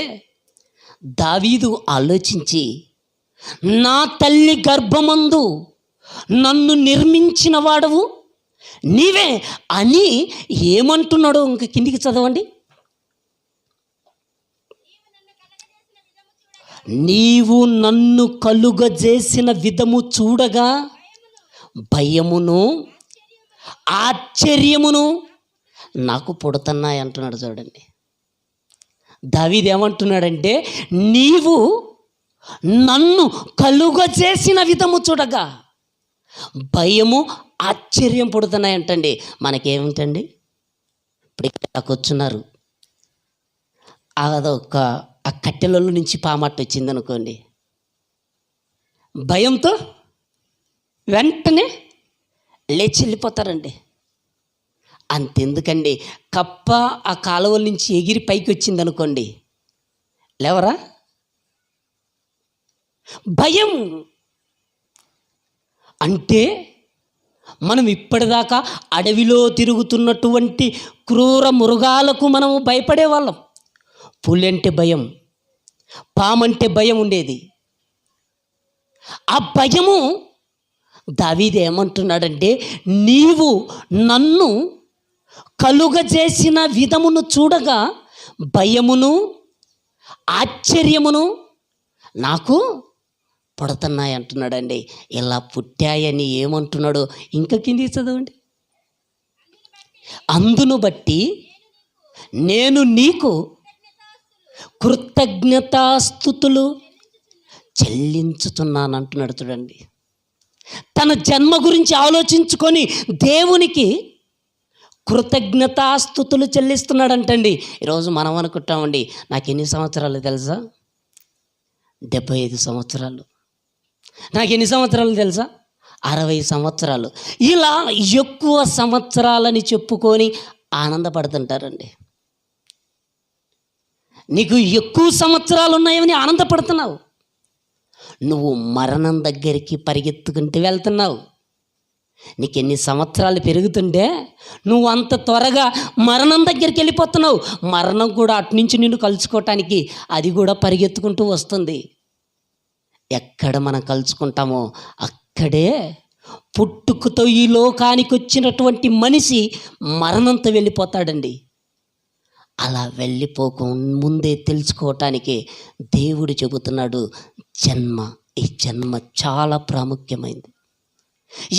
దావీదు ఆలోచించి, నా తల్లి గర్భమందు నన్ను నిర్మించిన వాడవు నీవే అని ఏమంటున్నాడో ఇంక కిందికి చదవండి. నీవు నన్ను కలుగజేసిన విధము చూడగా భయమును ఆశ్చర్యమును నాకు పుడుతున్నాయి అంటున్నాడు. చూడండి, దావీదు ఏమంటున్నాడంటే, నీవు నన్ను కలుగజేసిన విధము చూడగా భయము ఆశ్చర్యం పుడుతున్నాయంటండి. మనకేమిటండి, ఇప్పుడు ఇక్కడ కూర్చున్నారు, అదొక ఆ కట్టెలలో నుంచి పామట్టు వచ్చింది అనుకోండి, భయంతో వెంటనే లేచి వెళ్ళిపోతారండి. అంతెందుకండి, కప్ప ఆ కాలువల నుంచి ఎగిరి పైకి వచ్చింది అనుకోండి, లేవరా? భయం అంటే మనం ఇప్పటిదాకా అడవిలో తిరుగుతున్నటువంటి క్రూర మృగాలకు మనము భయపడేవాళ్ళం. పులి అంటే భయం, పామంటే భయం ఉండేది. ఆ భయము దావీదు ఏమంటున్నాడంటే, నీవు నన్ను కలుగజేసిన విధమును చూడగా భయమును ఆశ్చర్యమును నాకు పుడుతున్నాయి అంటున్నాడండి. ఇలా పుట్టాయని ఏమంటున్నాడో ఇంకా కింది చదవండి. అందును బట్టి నేను నీకు కృతజ్ఞతాస్తుతులు చెల్లించుతున్నాను అంటున్నాడు. చూడండి, తన జన్మ గురించి ఆలోచించుకొని దేవునికి కృతజ్ఞతాస్తుతులు చెల్లిస్తున్నాడంటండి. ఈరోజు మనం అనుకుంటామండి, నాకు ఎన్ని సంవత్సరాలు తెలుసా? 75 సంవత్సరాలు. నాకు ఎన్ని సంవత్సరాలు తెలుసా? 60 సంవత్సరాలు. ఇలా ఎక్కువ సంవత్సరాలని చెప్పుకొని ఆనందపడుతుంటారండి. నీకు ఎక్కువ సంవత్సరాలు ఉన్నాయని ఆనందపడుతున్నావు. నువ్వు మరణం దగ్గరికి పరిగెత్తుకుంటూ వెళ్తున్నావు. నీకు ఎన్ని సంవత్సరాలు పెరుగుతుంటే నువ్వు అంత త్వరగా మరణం దగ్గరికి వెళ్ళిపోతున్నావు. మరణం కూడా అటునుంచి నిన్ను కలుసుకోవటానికి అది కూడా పరిగెత్తుకుంటూ వస్తుంది. ఎక్కడ మనం కలుసుకుంటామో అక్కడే పుట్టుకతో ఈ లోకానికి వచ్చినటువంటి మనిషి మరణంతో వెళ్ళిపోతాడండి. అలా వెళ్ళిపోక ముందే తెలుసుకోవటానికి దేవుడు చెబుతున్నాడు, ఈ జన్మ చాలా ప్రాముఖ్యమైంది.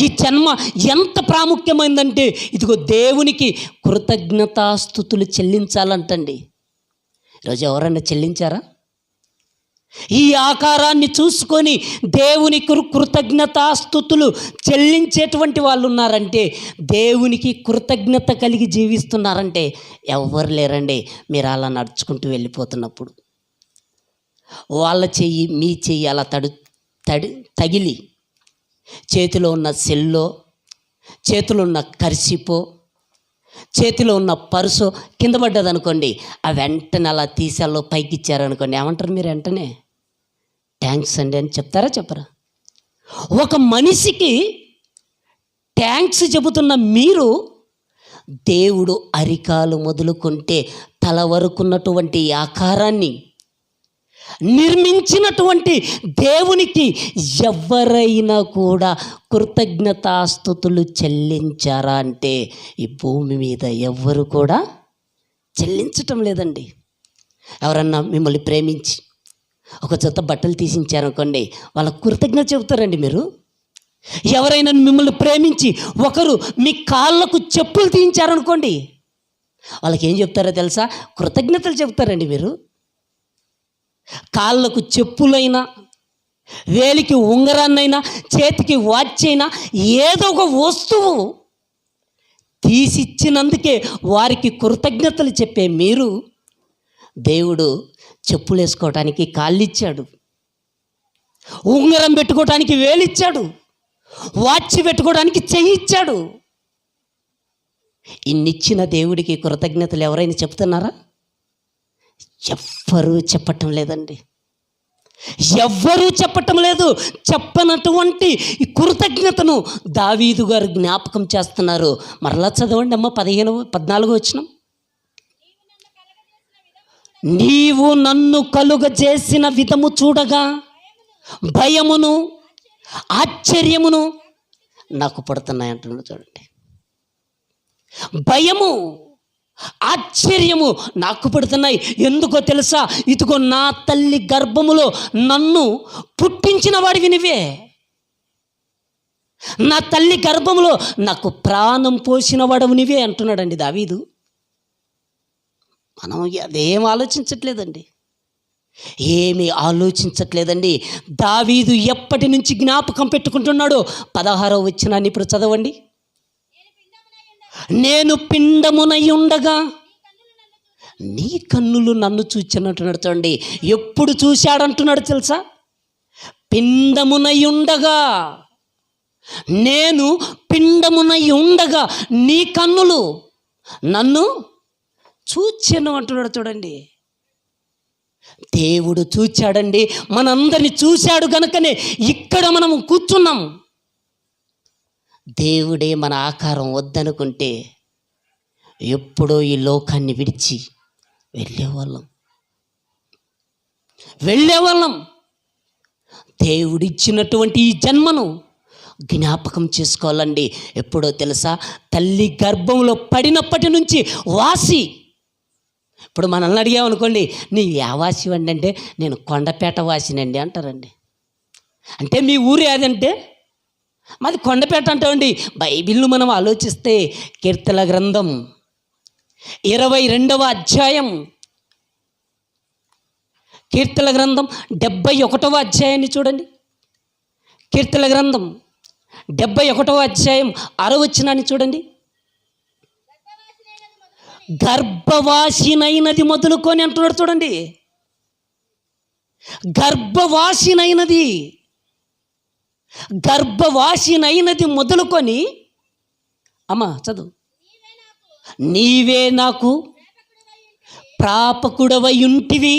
ఈ జన్మ ఎంత ప్రాముఖ్యమైందంటే ఇదిగో దేవునికి కృతజ్ఞతాస్తుతులు చెల్లించాలంటండి. ఈరోజు ఎవరైనా చెల్లించారా? ఈ ఆకారాన్ని చూసుకొని దేవునికి కృతజ్ఞతాస్తుతులు చెల్లించేటువంటి వాళ్ళు ఉన్నారంటే, దేవునికి కృతజ్ఞత కలిగి జీవిస్తున్నారంటే ఎవరు లేరండి. మీరు అలా నడుచుకుంటూ వెళ్ళిపోతున్నప్పుడు వాళ్ళ చెయ్యి మీ చెయ్యి అలా తగిలి చేతిలో ఉన్న సెల్లో, చేతిలో ఉన్న కర్చీపో, చేతిలో ఉన్న పర్సు కింద పడ్డదనుకోండి, ఆ వెంటనే అలా తీసాలో పైకి ఇచ్చారనుకోండి, ఏమంటారు మీరు? వెంటనే థ్యాంక్స్ అండి అని చెప్తారా చెప్పరా? ఒక మనిషికి థ్యాంక్స్ చెబుతున్న మీరు దేవుడు అరికాలు మొదలుకుంటే తల వరకున్నటువంటి ఆకారాన్ని నిర్మించినటువంటి దేవునికి ఎవరైనా కూడా కృతజ్ఞతాస్తుతులు చెల్లించారా అంటే ఈ భూమి మీద ఎవ్వరు కూడా చెల్లించటం లేదండి. ఎవరన్నా మిమ్మల్ని ప్రేమించి ఒక జత బట్టలు తీసించారనుకోండి, వాళ్ళ కృతజ్ఞత చెబుతారండి మీరు. ఎవరైనా మిమ్మల్ని ప్రేమించి ఒకరు మీ కాళ్ళకు చెప్పులు తీయించారనుకోండి, వాళ్ళకి ఏం చెప్తారో తెలుసా? కృతజ్ఞతలు చెప్తారండి మీరు. కాళ్ళకు చెప్పులైనా, వేలికి ఉంగరాన్నైనా, చేతికి వాచ్ అయినా, ఏదో ఒక వస్తువు తీసిచ్చినందుకే వారికి కృతజ్ఞతలు చెప్పే మీరు, దేవుడు చెప్పులు వేసుకోవటానికి కాళ్ళు ఇచ్చాడు, ఉంగరం పెట్టుకోవటానికి వేలిచ్చాడు, వాచ్ పెట్టుకోవడానికి చెయ్యి ఇచ్చాడు. ఇన్నిచ్చిన దేవుడికి కృతజ్ఞతలు ఎవరైనా చెప్తున్నారా? ఎవ్వరూ చెప్పటం లేదండి. ఎవ్వరూ చెప్పటం లేదు. చెప్పనటువంటి ఈ కృతజ్ఞతను దావీదు గారు జ్ఞాపకం చేస్తున్నారు. మరలా చదవండి అమ్మ, 14 వచనం. నీవు నన్ను కలుగజేసిన విధము చూడగా భయమును ఆశ్చర్యమును నాకు పడుతున్నాయి అంటున్నాడు. చూడండి, భయము ఆశ్చర్యము నాకు పడుతున్నాయి. ఎందుకో తెలుసా? ఇదిగో నా తల్లి గర్భములో నన్ను పుట్టించిన వాడివి నువ్వే. నా తల్లి గర్భములో నాకు ప్రాణం పోసిన వాడవు నువ్వే అంటున్నాడండి దావీదు. మనం అదేం ఆలోచించట్లేదండి, ఏమీ ఆలోచించట్లేదండి. దావీదు ఎప్పటి నుంచి జ్ఞాపకం పెట్టుకుంటున్నాడో 16వ వచనాన్ని ఇప్పుడు చదవండి. నేను పిండమునై ఉండగా నీ కన్నులు నన్ను చూచినట్టున్నాడు. చూడండి, ఎప్పుడు చూశాడంటున్నాడు తెలుసా? పిండమునై ఉండగా, నేను పిండమునై ఉండగా నీ కన్నులు నన్ను చూచెను అంటున్నాడు. చూడండి, దేవుడు చూచాడండి, మనందరిని చూశాడు గనుకనే ఇక్కడ మనము కూర్చున్నాం. దేవుడే మన ఆకారం వద్దనుకుంటే ఎప్పుడో ఈ లోకాన్ని విడిచి వెళ్ళేవాళ్ళం. దేవుడిచ్చినటువంటి ఈ జన్మను జ్ఞాపకం చేసుకోవాలండి. ఎప్పుడో తెలుసా, తల్లి గర్భంలో పడినప్పటి నుంచి వాసి. ఇప్పుడు మనల్ని అడిగామనుకోండి, నీ వాసి అండి అంటే, నేను కొండపేట వాసినండి అంటారండి. అంటే మీ ఊరు ఏదంటే మాది కొండపేట అంటామండి. బైబిల్ను మనం ఆలోచిస్తే కీర్తనల గ్రంథం 22వ అధ్యాయం, కీర్తనల గ్రంథం 71వ అధ్యాయాన్ని చూడండి. కీర్తనల గ్రంథం 71వ అధ్యాయం 6వ వచనాన్ని చూడండి. గర్భవాసినైనది మొదలుకొని అంటున్నాడు చూడండి. గర్భవాసినైనది మొదలుకొని, అమ్మా చదువు, నీవే నాకు ప్రాపకుడవై ఉంటివి,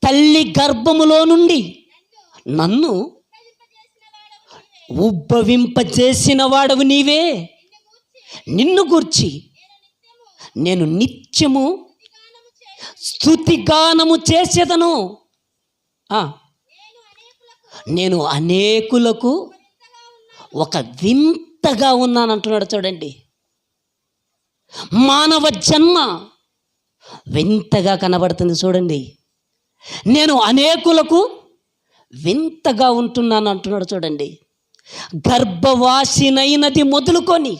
తల్లి గర్భములో నుండి నన్ను ఉబ్బవింపజేసిన వాడవు నీవే. నిన్ను గూర్చి నేను నిత్యము స్తుతిగానము చేసేదను. నేను అనేకులకు ఒక వింతగా ఉన్నాను అంటున్నాడు చూడండి. మానవ జన్మ వింతగా కనబడుతుంది చూడండి. నేను అనేకులకు వింతగా ఉంటున్నాను అంటున్నాడు చూడండి. గర్భవాసినైనది మొదలుకొని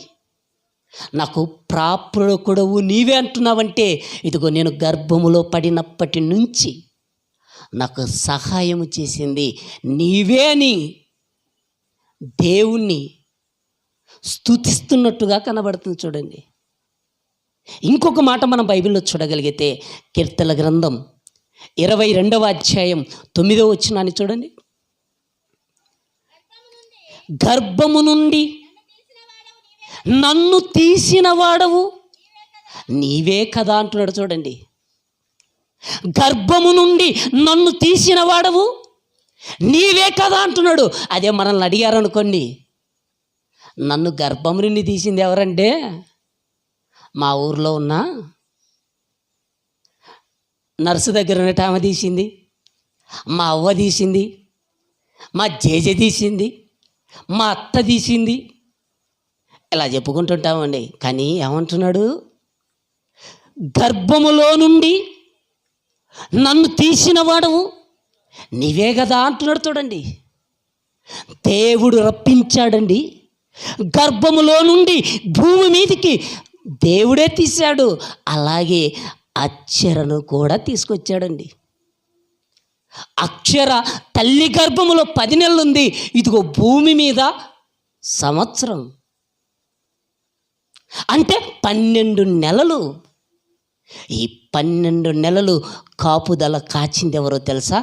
నాకు ప్రాపకుడవు నీవే అంటున్నావంటే, ఇదిగో నేను గర్భములో పడినప్పటి నుంచి నాకు సహాయము చేసింది నీవే అని దేవుణ్ణి స్తుతిస్తున్నట్టుగా కనబడుతుంది చూడండి. ఇంకొక మాట మనం బైబిల్లో చూడగలిగితే, కీర్తనల గ్రంథం 22వ అధ్యాయం 9వ వచనాన్ని చూడండి. గర్భము నుండి నన్ను తీసిన వాడవు నీవే కదా అంటున్నాడు చూడండి. గర్భము నుండి నన్ను తీసిన వాడవు నీవే కదా అంటున్నాడు. అదే మనల్ని అడిగారనుకోండి, నన్ను గర్భము నుండి తీసింది ఎవరంటే, మా ఊర్లో ఉన్న నర్సు దగ్గర ఉన్నట్టు ఆమె తీసింది, మా అవ్వ తీసింది, మా జేజ తీసింది, మా అత్త తీసింది, ఇలా చెప్పుకుంటుంటామండి. కానీ ఏమంటున్నాడు, గర్భములో నుండి నన్ను తీసిన వాడవు నీవే కదా అంటున్నాడు చూడండి. దేవుడు రప్పించాడండి. గర్భములో నుండి భూమి మీదికి దేవుడే తీశాడు. అలాగే అక్షరను కూడా తీసుకొచ్చాడండి. అక్షర తల్లి గర్భములో 10 నెలలు ఉంది, ఇదిగో భూమి మీద సంవత్సరం అంటే 12 నెలలు. ఈ 12 నెలలు కాపుదల కాచింది ఎవరో తెలుసా?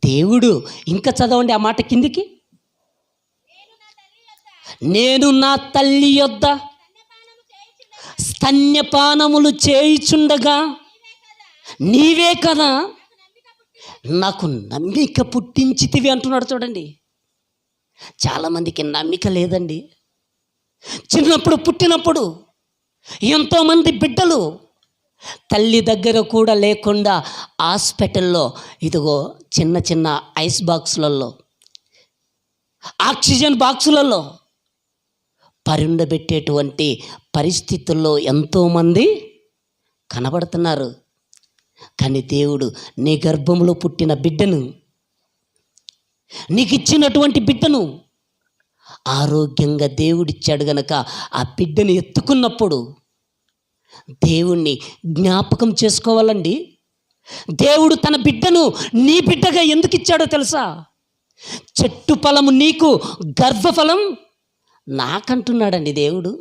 దేవుడు. ఇంకా చదవండి ఆ మాట కిందికి. నేను నా తల్లి యొద్ద స్తన్యపానములు చేయుచుండగా నీవే కదా నాకు నమ్మిక పుట్టించితివి అంటున్నాడు చూడండి. చాలామందికి నమ్మిక లేదండి. చిన్నప్పుడు పుట్టినప్పుడు ఎంతోమంది బిడ్డలు తల్లి దగ్గర కూడా లేకుండా హాస్పిటల్లో ఇదిగో చిన్న చిన్న ఐస్ బాక్సులలో, ఆక్సిజన్ బాక్సులలో పరుండబెట్టేటువంటి పరిస్థితుల్లో ఎంతోమంది కనబడుతున్నారు. కానీ దేవుడు నీ గర్భంలో పుట్టిన బిడ్డను, నీకు ఇచ్చినటువంటి బిడ్డను ఆరోగ్యంగా దేవుడిచ్చాడు గనక ఆ బిడ్డని ఎత్తుకున్నప్పుడు దేవుణ్ణి జ్ఞాపకం చేసుకోవాలండి. దేవుడు తన బిడ్డను నీ బిడ్డగా ఎందుకు ఇచ్చాడో తెలుసా? చెట్టు ఫలము నీకు, గర్భఫలం నాకంటున్నాడండి దేవుడు.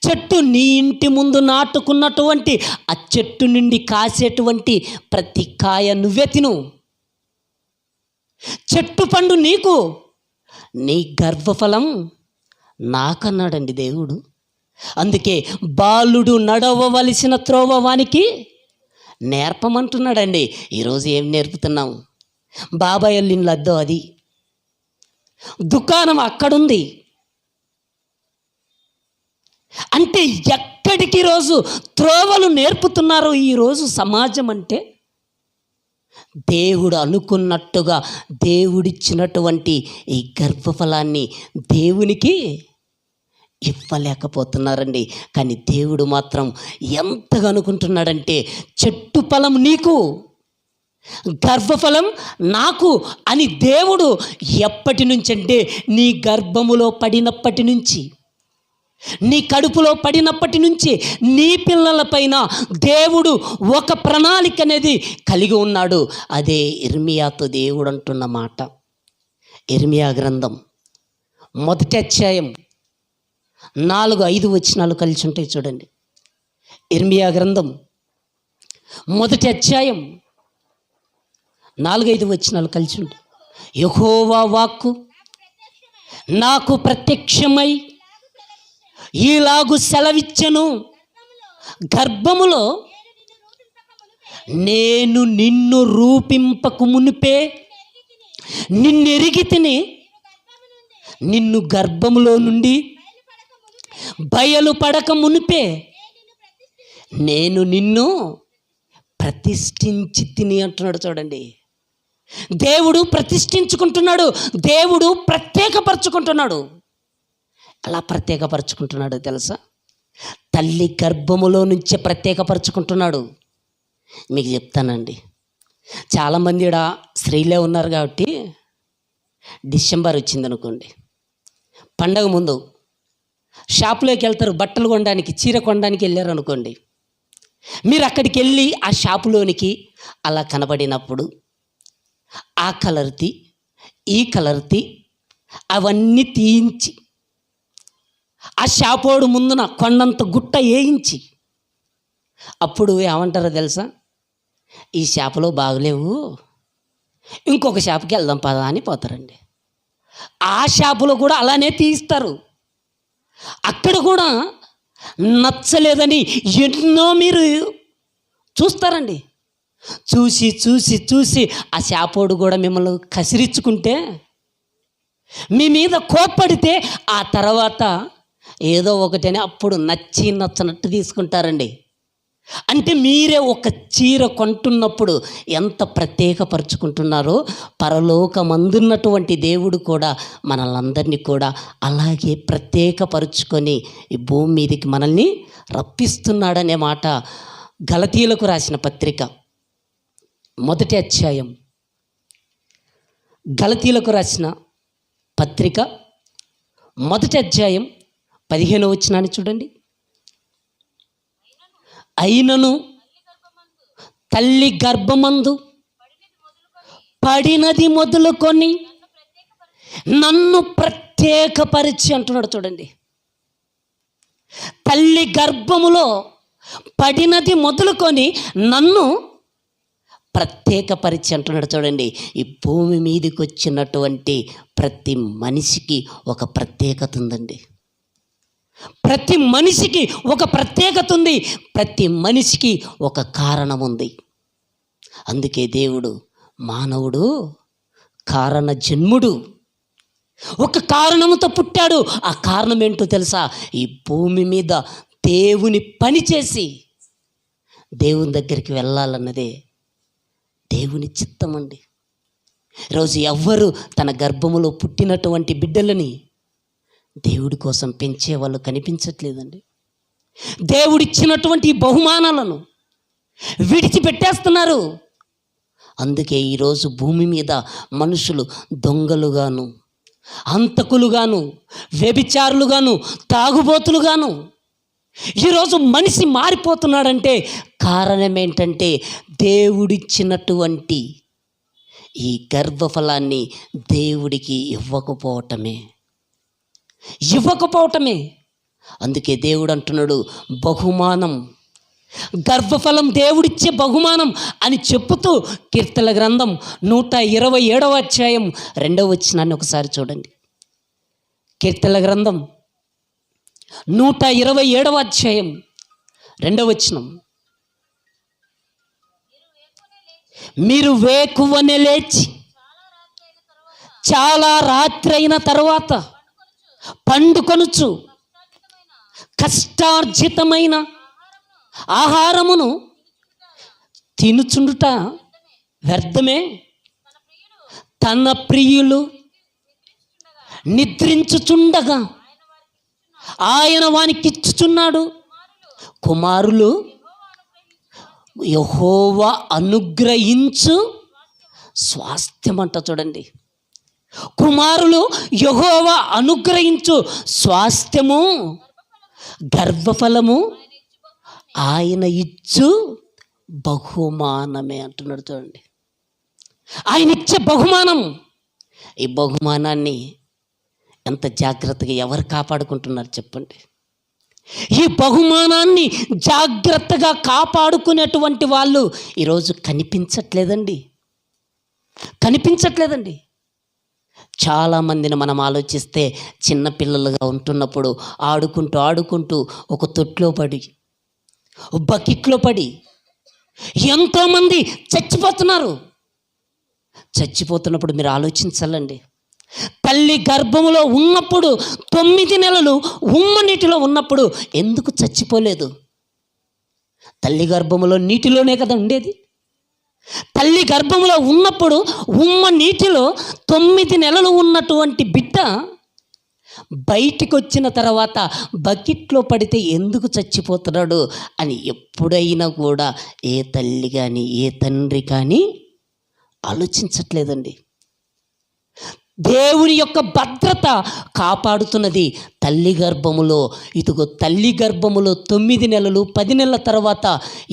చెట్టు నీ ఇంటి ముందు నాటుకున్నటువంటి ఆ చెట్టు నుండి కాసేటువంటి ప్రతి కాయ నువ్వే తిను. చెట్టు పండు నీకు, నీ గర్భఫలం నాకన్నాడండి దేవుడు. అందుకే బాలుడు నడవవలసిన త్రోవ వానికి నేర్పమంటున్నాడండి. ఈరోజు ఏం నేర్పుతున్నాం? బాబాయ్ వాళ్ళ అద్దో అది, దుకాణం అక్కడుంది అంటే ఎక్కడికి రోజు త్రోవలు నేర్పుతున్నారు ఈరోజు సమాజం అంటే? దేవుడు అనుకున్నట్టుగా దేవుడిచ్చినటువంటి ఈ గర్భఫలాన్ని దేవునికి ఇవ్వలేకపోతున్నారండి. కానీ దేవుడు మాత్రం ఎంతగా అనుకుంటున్నాడంటే, చెట్టు ఫలం నీకు, గర్భఫలం నాకు అని దేవుడు ఎప్పటి నుంచి అంటే నీ గర్భములో పడినప్పటి నుంచి, నీ కడుపులో పడినప్పటి నుంచి నీ పిల్లలపైన దేవుడు ఒక ప్రణాళిక అనేది కలిగి ఉన్నాడు. అదే ఇర్మియాతో దేవుడు అంటున్న మాట. ఇర్మియా గ్రంథం 1వ అధ్యాయం 4-5 వచనాలు కలిసి ఉంటాయి చూడండి. ఇర్మియా గ్రంథం 1వ అధ్యాయం 4-5 వచనాలు కలిసి ఉంటాయి. యెహోవా వాక్కు నాకు ప్రత్యక్షమై ఈలాగు సెలవిచ్చెను, గర్భములో నేను నిన్ను రూపింపకు మునిపే నిన్నెరిగి తిని, నిన్ను గర్భములో నుండి బయలుపడక మునిపే నేను నిన్ను ప్రతిష్ఠించి తిని అంటున్నాడు చూడండి. దేవుడు ప్రతిష్ఠించుకుంటున్నాడు, దేవుడు ప్రత్యేకపరచుకుంటున్నాడు. అలా ప్రత్యేకపరచుకుంటున్నాడు తెలుసా? తల్లి గర్భములో నుంచే ప్రత్యేకపరచుకుంటున్నాడు. మీకు చెప్తానండి, చాలామంది ఇక్కడ స్త్రీలే ఉన్నారు కాబట్టి డిసెంబర్ వచ్చిందనుకోండి, పండగ ముందు షాపులోకి వెళ్తారు, బట్టలు కొనడానికి, చీర కొనడానికి వెళ్ళారు అనుకోండి. మీరు అక్కడికి వెళ్ళి ఆ షాపులోనికి అలా కనబడినప్పుడు ఆ కలర్తి ఈ కలర్తి అవన్నీ తీయించి ఆ షాపోడు ముందున కొండంత గుట్ట వేయించి అప్పుడు ఏమంటారో తెలుసా? ఈ షాపులో బాగలేవు, ఇంకొక షాపుకి వెళ్దాం పదా అని పోతారండి. ఆ షాపులో కూడా అలానే తీస్తారు. అక్కడ కూడా నచ్చలేదని ఎన్నో మీరు చూస్తారండి. చూసి చూసి చూసి ఆ షాపోడు కూడా మిమ్మల్ని కసిరించుకుంటే, మీ మీద కోప్పడితే ఆ తర్వాత ఏదో ఒకటని అప్పుడు నచ్చి నచ్చనట్టు తీసుకుంటారండి. అంటే మీరే ఒక చీర కొంటున్నప్పుడు ఎంత ప్రత్యేకపరుచుకుంటున్నారో, పరలోకమందున్నటువంటి దేవుడు కూడా మనల్ని కూడా అలాగే ప్రత్యేకపరుచుకొని ఈ భూమి మీదకి మనల్ని రప్పిస్తున్నాడనే మాట గలతీయులకు రాసిన పత్రిక 1వ అధ్యాయం, గలతీయులకు రాసిన పత్రిక 1వ అధ్యాయం 15వ వచనాన్ని చూడండి. అయినను తల్లి గర్భమందు పడినది మొదలుకొని నన్ను ప్రత్యేకపరిచి అంటున్నాడు చూడండి. తల్లి గర్భములో పడినది మొదలుకొని నన్ను ప్రత్యేకపరిచి అంటున్నాడు చూడండి. ఈ భూమి మీదకి వచ్చినటువంటి ప్రతి మనిషికి ఒక ప్రత్యేకత ఉందండి. ప్రతి మనిషికి ఒక ప్రత్యేకత ఉంది, ప్రతి మనిషికి ఒక కారణం ఉంది. అందుకే దేవుడు మానవుడు కారణ జన్ముడు, ఒక కారణంతో పుట్టాడు. ఆ కారణం ఏంటో తెలుసా? ఈ భూమి మీద దేవుని పని చేసి దేవుని దగ్గరికి వెళ్ళాలన్నదే దేవుని చిత్తం అండి. ఈరోజు ఎవ్వరు తన గర్భములో పుట్టినటువంటి బిడ్డలని దేవుడి కోసం పెంచే వాళ్ళు కనిపించట్లేదండి. దేవుడిచ్చినటువంటి బహుమానాలను విడిచిపెట్టేస్తున్నారు. అందుకే ఈరోజు భూమి మీద మనుషులు దొంగలుగాను, హంతకులుగాను, వ్యభిచారులుగాను, తాగుబోతులుగాను ఈరోజు మనిషి మారిపోతున్నాడంటే కారణం ఏంటంటే దేవుడిచ్చినటువంటి ఈ గర్భఫలాన్ని దేవుడికి ఇవ్వకపోవటమే. అందుకే దేవుడు అంటున్నాడు, బహుమానం, గర్భఫలం దేవుడిచ్చే బహుమానం అని చెప్పుతూ కీర్తనల గ్రంథం 127వ అధ్యాయం 2వ వచనాన్ని ఒకసారి చూడండి. కీర్తనల గ్రంథం 127వ అధ్యాయం 2వ వచనం. మీరు వేకువనే లేచి చాలా రాత్రి అయిన తర్వాత పండుకొనుచు కష్టార్జితమైన ఆహారమును తినుచుండుట వ్యర్థమే. తన ప్రియులు నిద్రించుచుండగా ఆయన వానికిచ్చుచున్నాడు. కుమారులు యెహోవా అనుగ్రహించు స్వాస్థ్యం అంట. చూడండి, కుమారులు యెహోవా అనుగ్రహించు స్వాస్థ్యము, గర్భఫలము ఆయన ఇచ్చు బహుమానమే అంటున్నాడు. చూడండి, ఆయన ఇచ్చే బహుమానం. ఈ బహుమానాన్ని ఎంత జాగ్రత్తగా ఎవరు కాపాడుకుంటున్నారు చెప్పండి? ఈ బహుమానాన్ని జాగ్రత్తగా కాపాడుకునేటువంటి వాళ్ళు ఈరోజు కనిపించట్లేదండి. చాలామందిని మనం ఆలోచిస్తే చిన్నపిల్లలుగా ఉంటున్నప్పుడు ఆడుకుంటూ ఒక తొట్లో పడి, బకెట్లో పడి ఎంతోమంది చచ్చిపోతున్నప్పుడు మీరు ఆలోచించాలండి. తల్లి గర్భములో ఉన్నప్పుడు 9 నెలలు ఉమ్మ నీటిలో ఉన్నప్పుడు ఎందుకు చచ్చిపోలేదు? తల్లి గర్భములో నీటిలోనే కదా ఉండేది. తల్లి గర్భములో ఉన్నప్పుడు ఉమ్మ నీటిలో 9 నెలలు ఉన్నటువంటి బిడ్డ బయటికి వచ్చిన తర్వాత బకెట్లో పడితే ఎందుకు చచ్చిపోతున్నాడు అని ఎప్పుడైనా కూడా ఏ తల్లి కానీ ఏ తండ్రి కానీ ఆలోచించట్లేదండి. దేవుని యొక్క భద్రత కాపాడుతున్నది తల్లి గర్భములో. ఇదిగో తల్లి గర్భములో 9 నెలలు 10 నెలల తర్వాత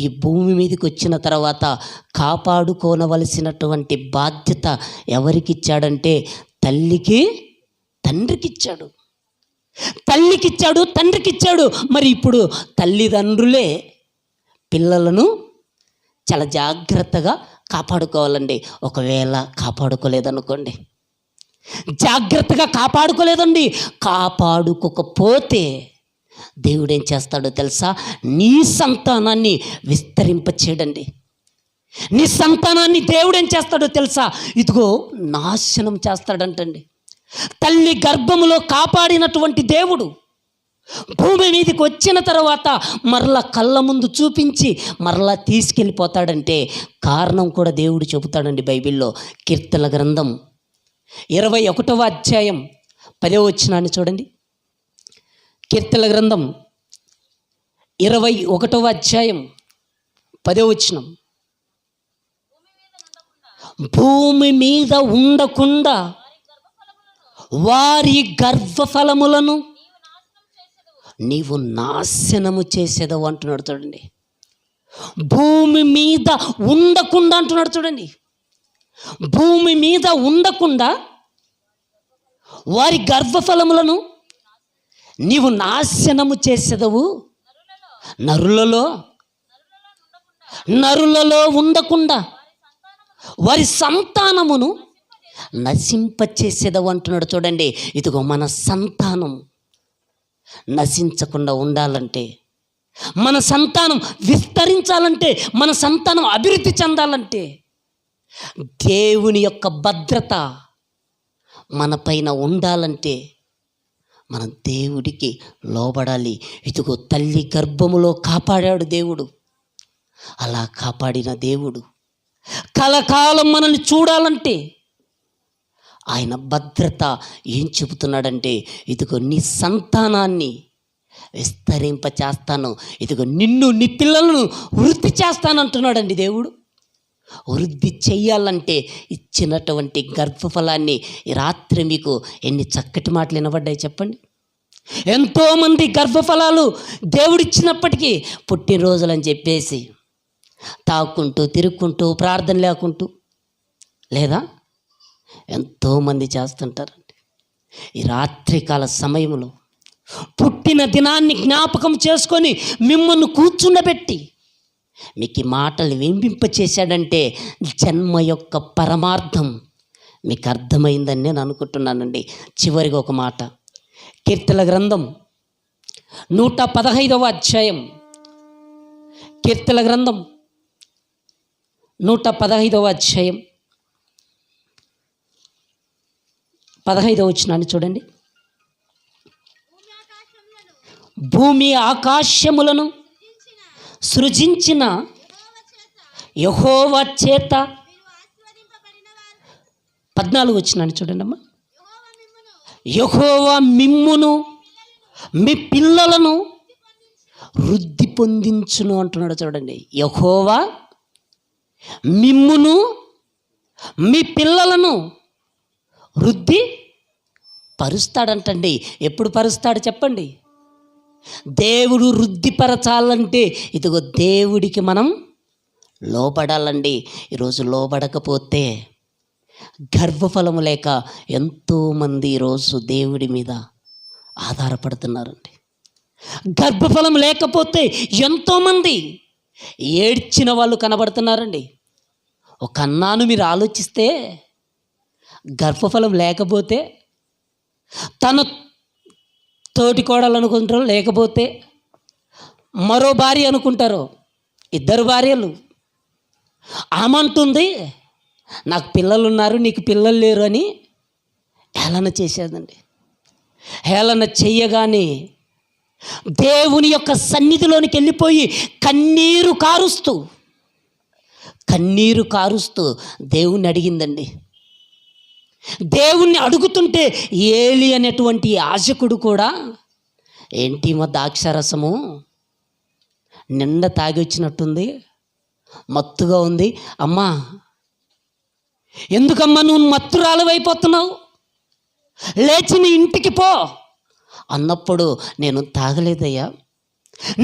ఈ భూమి మీదకి వచ్చిన తర్వాత కాపాడుకోనవలసినటువంటి బాధ్యత ఎవరికి ఇచ్చాడంటే తల్లికి తండ్రికి ఇచ్చాడు. తండ్రికి ఇచ్చాడు. మరి ఇప్పుడు తల్లిదండ్రులే పిల్లలను చాలా జాగ్రత్తగా కాపాడుకోవాలండి. ఒకవేళ కాపాడుకోలేదనుకోండి, జాగ్రత్తగా కాపాడుకోలేదండి, కాపాడుకోకపోతే దేవుడు ఏం చేస్తాడో తెలుసా? నీ సంతానాన్ని విస్తరింపచేయడండి. నీ సంతానాన్ని దేవుడు ఏం చేస్తాడో తెలుసా? ఇదిగో నాశనం చేస్తాడంటండి. తల్లి గర్భములో కాపాడినటువంటి దేవుడు భూమి మీదకి వచ్చిన తర్వాత మరలా కళ్ళ ముందు చూపించి మరలా తీసుకెళ్ళిపోతాడంటే కారణం కూడా దేవుడు చెబుతాడండి బైబిల్లో. కీర్తనల గ్రంథం 21వ అధ్యాయం 10వ వచనాన్ని చూడండి. కీర్తనల గ్రంథం 21వ అధ్యాయం 10వ వచనం. భూమి మీద ఉండకుండా వారి గర్భఫలములను నీవు నాశనము చేసేదవు అంటున్నాడు. చూడండి, భూమి మీద ఉండకుండా అంటున్నాడు. చూడండి, భూమి మీద ఉండకుండా వారి గర్భఫలములను నీవు నాశనము చేసేదవు. నరులలో ఉండకుండా వారి సంతానమును నశింపచేసేదవు అంటున్నాడు. చూడండి, ఇదిగో మన సంతానం నశించకుండా ఉండాలంటే, మన సంతానం విస్తరించాలంటే, మన సంతానం అభివృద్ధి చెందాలంటే దేవుని యొక్క భద్రత మన పైన ఉండాలంటే మనం దేవుడికి లోబడాలి. ఇదిగో తల్లి గర్భములో కాపాడాడు దేవుడు. అలా కాపాడిన దేవుడు కలకాలం మనల్ని చూడాలంటే ఆయన భద్రత ఏం చెబుతున్నాడంటే, ఇదిగో నీ సంతానాన్ని విస్తరింపచేస్తాను, ఇదిగో నిన్ను నీ పిల్లలను వృద్ధి చేస్తానంటున్నాడండి దేవుడు. వృద్ధి చెయ్యాలంటే ఇచ్చినటువంటి గర్భఫలాన్ని ఈ రాత్రి మీకు ఎన్ని చక్కటి మాటలు వినబడ్డాయి చెప్పండి. ఎంతోమంది గర్భఫలాలు దేవుడిచ్చినప్పటికీ పుట్టినరోజులని చెప్పేసి తాక్కుంటూ తిరుక్కుంటూ ప్రార్థన లేకుంటూ లేదా ఎంతోమంది చేస్తుంటారండి. ఈ రాత్రికాల సమయంలో పుట్టిన దినాన్ని జ్ఞాపకం చేసుకొని మిమ్మల్ని కూర్చుండబెట్టి మీకు ఈ మాటలు వినిపింపచేశాడంటే జన్మ యొక్క పరమార్థం మీకు అర్థమైందని నేను అనుకుంటున్నానండి. చివరిగా ఒక మాట, కీర్తనల గ్రంథం 115వ అధ్యాయం, కీర్తనల గ్రంథం 115వ అధ్యాయం 15వ వచనాన్ని చూడండి. భూమి ఆకాశములను సృజించిన యెహోవా చేత 14వ వచనాన్ని చూడండి అమ్మా. యెహోవా మిమ్మును మీ పిల్లలను వృద్ధి పొందించును అంటున్నాడు చూడండి. యెహోవా మిమ్మును మీ పిల్లలను వృద్ధి పరుస్తాడంటండి. ఎప్పుడు పరుస్తాడు చెప్పండి? దేవుడు వృద్ధిపరచాలంటే ఇదిగో దేవుడికి మనం లోబడాలండి. ఈరోజు లోబడకపోతే గర్భఫలము లేక ఎంతోమంది ఈరోజు దేవుడి మీద ఆధారపడుతున్నారండి. గర్భఫలం లేకపోతే ఎంతోమంది ఏడ్చిన వాళ్ళు కనబడుతున్నారండి. ఒక అన్నాను మీరు ఆలోచిస్తే గర్భఫలం లేకపోతే తన తోటి కోడలు అనుకుంటారు, లేకపోతే మరో భార్య అనుకుంటారు, 2 భార్యలు. ఆమంటుంది నాకు పిల్లలు ఉన్నారు నీకు పిల్లలు లేరు అని హేళన చేసేదండి. హేళన చెయ్యగానే దేవుని యొక్క సన్నిధిలోనికి వెళ్ళిపోయి కన్నీరు కారుస్తూ దేవుణ్ణి అడిగిందండి. దేవుణ్ణి అడుగుతుంటే ఏలి అనేటువంటి యాజకుడు కూడా ఏంటి మా ద్రాక్షారసము నిండా తాగి వచ్చినట్టుంది, మత్తుగా ఉంది, అమ్మా ఎందుకమ్మా నువ్వు మత్తురాలవైపోతున్నావు, లేచి నీ ఇంటికి పో అన్నప్పుడు నేను తాగలేదయ్యా,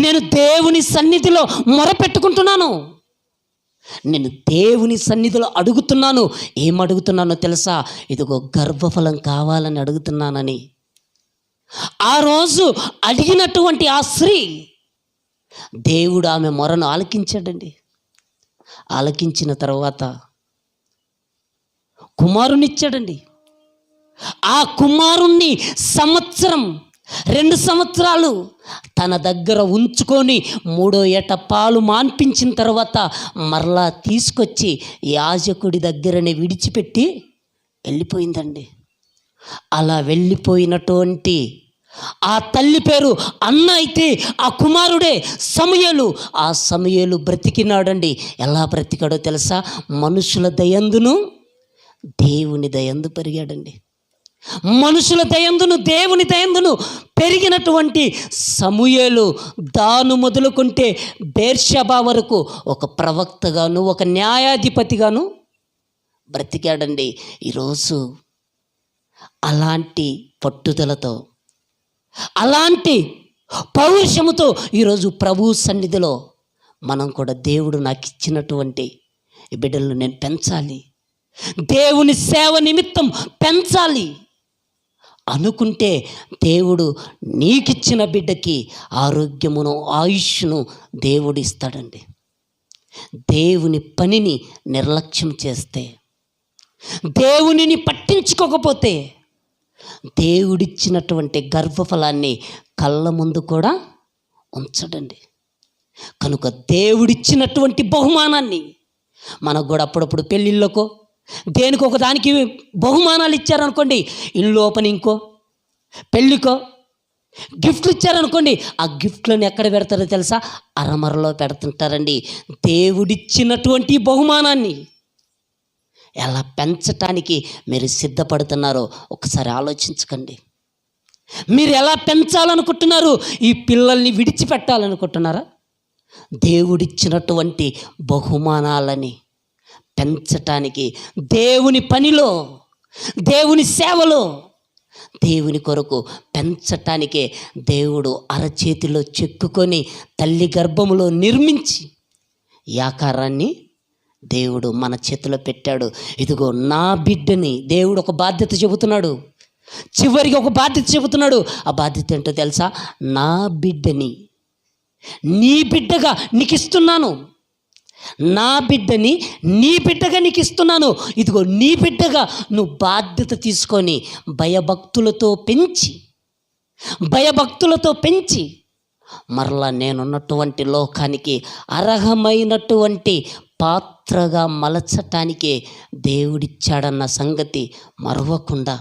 నేను దేవుని సన్నిధిలో మొరపెట్టుకుంటున్నాను, నేను దేవుని సన్నిధిలో అడుగుతున్నాను. ఏం అడుగుతున్నానో తెలుసా? ఇదిగో గర్భఫలం కావాలని అడుగుతున్నానని ఆ రోజు అడిగినటువంటి ఆ స్త్రీ దేవుడు ఆమె మొరను ఆలకించాడండి. ఆలకించిన తర్వాత కుమారునిచ్చాడండి. ఆ కుమారుణ్ణి 2 సంవత్సరాలు తన దగ్గర ఉంచుకొని 3వ ఏట పాలు మాన్పించిన తర్వాత మరలా తీసుకొచ్చి యాజకుడి దగ్గరనే విడిచిపెట్టి వెళ్ళిపోయిందండి. అలా వెళ్ళిపోయినటువంటి ఆ తల్లి పేరు అన్న అయితే ఆ కుమారుడే సమూయేలు. ఆ సమూయేలు బ్రతికినాడండి. ఎలా బ్రతికాడో తెలుసా? మనుషుల దయందును దేవుని దయందు పెరిగాడండి. మనుషుల దయందును దేవుని దయందును పెరిగినటువంటి సమూయేలు దాను మొదలుకుంటే బేర్షెబా వరకు ఒక ప్రవక్తగాను ఒక న్యాయాధిపతిగాను బ్రతికాడండి. ఈరోజు అలాంటి పట్టుదలతో అలాంటి పౌరుషముతో ఈరోజు ప్రభు సన్నిధిలో మనం కూడా దేవుడు నాకు ఇచ్చినటువంటి ఈ బిడ్డలను నేను పెంచాలి, దేవుని సేవ నిమిత్తం పెంచాలి అనుకుంటే దేవుడు నీకిచ్చిన బిడ్డకి ఆరోగ్యమును ఆయుష్ను దేవుడు ఇస్తాడండి. దేవుని పనిని నిర్లక్ష్యం చేస్తే, దేవునిని పట్టించుకోకపోతే దేవుడిచ్చినటువంటి గర్భఫలాన్ని కళ్ళ ముందు కూడా ఉంచడండి. కనుక దేవుడిచ్చినటువంటి బహుమానాన్ని మనకు కూడా అప్పుడప్పుడు పెళ్ళిళ్ళకో దేనికో ఒక దానికి బహుమానాలు ఇచ్చారనుకోండి, ఇల్లు ఓపెనింగ్కో పెళ్ళికో గిఫ్ట్లు ఇచ్చారనుకోండి, ఆ గిఫ్ట్లను ఎక్కడ పెడతారో తెలుసా? అరమరలో పెడుతుంటారండి. దేవుడిచ్చినటువంటి బహుమానాన్ని ఎలా పెంచటానికి మీరు సిద్ధపడుతున్నారో ఒకసారి ఆలోచించకండి. మీరు ఎలా పెంచాలనుకుంటున్నారు? ఈ పిల్లల్ని విడిచిపెట్టాలనుకుంటున్నారా? దేవుడిచ్చినటువంటి బహుమానాలని పెంచటానికి, దేవుని పనిలో దేవుని సేవలో దేవుని కొరకు పెంచటానికే దేవుడు అరచేతిలో చెక్కుకొని తల్లి గర్భములో నిర్మించి ఈ ఆకారాన్ని దేవుడు మన చేతిలో పెట్టాడు. ఇదిగో నా బిడ్డని దేవుడు ఒక బాధ్యత చెబుతున్నాడు. చివరికి ఒక బాధ్యత చెబుతున్నాడు. ఆ బాధ్యత ఏంటో తెలుసా? నా బిడ్డని నీ బిడ్డగా నీకు ఇస్తున్నాను, నా బిడ్డని నీ బిడ్డగా నీకు ఇస్తున్నాను. ఇదిగో నీ బిడ్డగా నువ్వు బాధ్యత తీసుకొని భయభక్తులతో పెంచి మరలా నేనున్నటువంటి లోకానికి అర్హమైనటువంటి పాత్రగా మలచటానికే దేవుడిచ్చాడన్న సంగతి మరవకుండా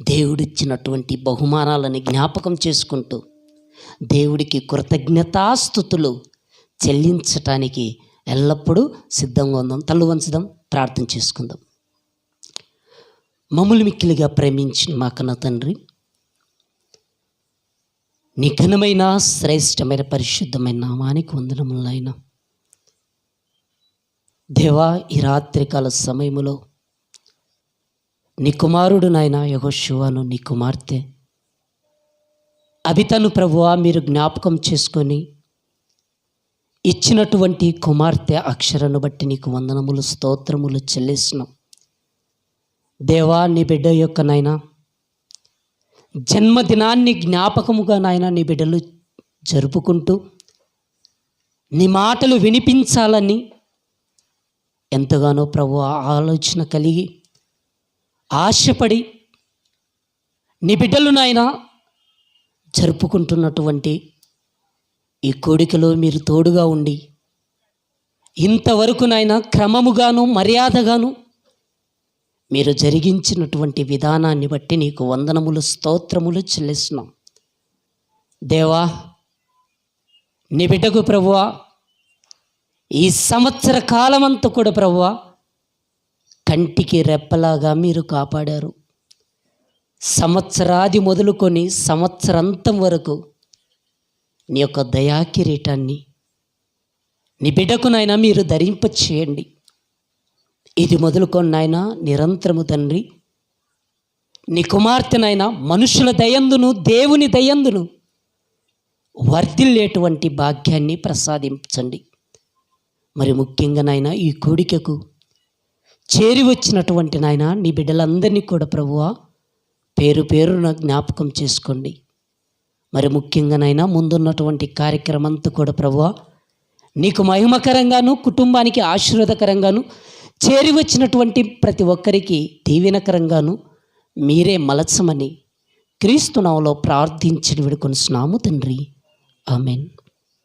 దేవుడిచ్చినటువంటి బహుమానాలని జ్ఞాపకం చేసుకుంటూ దేవుడికి కృతజ్ఞతాస్తుతులు చెల్లించటానికి ఎల్లప్పుడూ సిద్ధంగా ఉందాం. తల్లు వంచుదాం, ప్రార్థన చేసుకుందాం. మమ్ములు మిక్కిలిగా ప్రేమించిన మా కన్న తండ్రి, నీ ఘనమైన శ్రేష్టమైన పరిశుద్ధమైన నామానికి వందనములైనా దేవా, ఈ రాత్రికాల సమయములో నీ కుమారుడు నాయన యెహోషువను, నీ కుమార్తె అబితను ప్రభువా మీరు జ్ఞాపకం చేసుకొని ఇచ్చినటువంటి కుమార్తె అక్షరను బట్టి నీకు వందనములు స్తోత్రములు చెల్లిస్తున్నాం. దేవా, నీ బిడ్డ యొక్క నాయన జన్మదినాన్ని జ్ఞాపకముగా నాయన నీ బిడ్డలు జరుపుకుంటూ నీ మాటలు వినిపించాలని ఎంతగానో ప్రభు ఆలోచన కలిగి ఆశపడి నీ బిడ్డలు నాయన జరుపుకుంటున్నటువంటి ఈ కోడికలో మీరు తోడుగా ఉండి ఇంతవరకు నాయన క్రమముగాను మర్యాదగాను మీరు జరిగించినటువంటి విధానాన్ని బట్టి నీకు వందనములు స్తోత్రములు చెల్లిస్తున్నాం. దేవా, నీ బిడ్డకు ప్రభువా ఈ సంవత్సర కాలమంతా కూడా ప్రభువా కంటికి రెప్పలాగా మీరు కాపాడారు. సంవత్సరాది మొదలుకొని సంవత్సరాంతం వరకు నీ యొక్క దయా కిరీటాన్ని నీ బిడ్డకు నాయన మీరు ధరింప చేయండి. ఇది మొదలుకొని నాయన నిరంతరము తండ్రి నీ కుమార్తెనైనా మనుషుల దయందును దేవుని దయందును వర్ధిల్లేటువంటి భాగ్యాన్ని ప్రసాదించండి. మరి ముఖ్యంగా నాయన ఈ కోడికకు చేరి వచ్చినటువంటి నాయన నీ బిడ్డలందరినీ కూడా ప్రభువా పేరు పేరున జ్ఞాపకం చేసుకోండి. మరి ముఖ్యంగా నాయన ముందున్నటువంటి కార్యక్రమం అంతా కూడా ప్రభువా నీకు మహిమకరంగాను కుటుంబానికి ఆశీర్వాదకరంగాను చేరి వచ్చినటువంటి ప్రతి ఒక్కరికి దీవెనకరంగాను మీరే మలచమని క్రీస్తు నామములో ప్రార్థించి వేడుకొనుచున్నాము తండ్రి. ఆమేన్.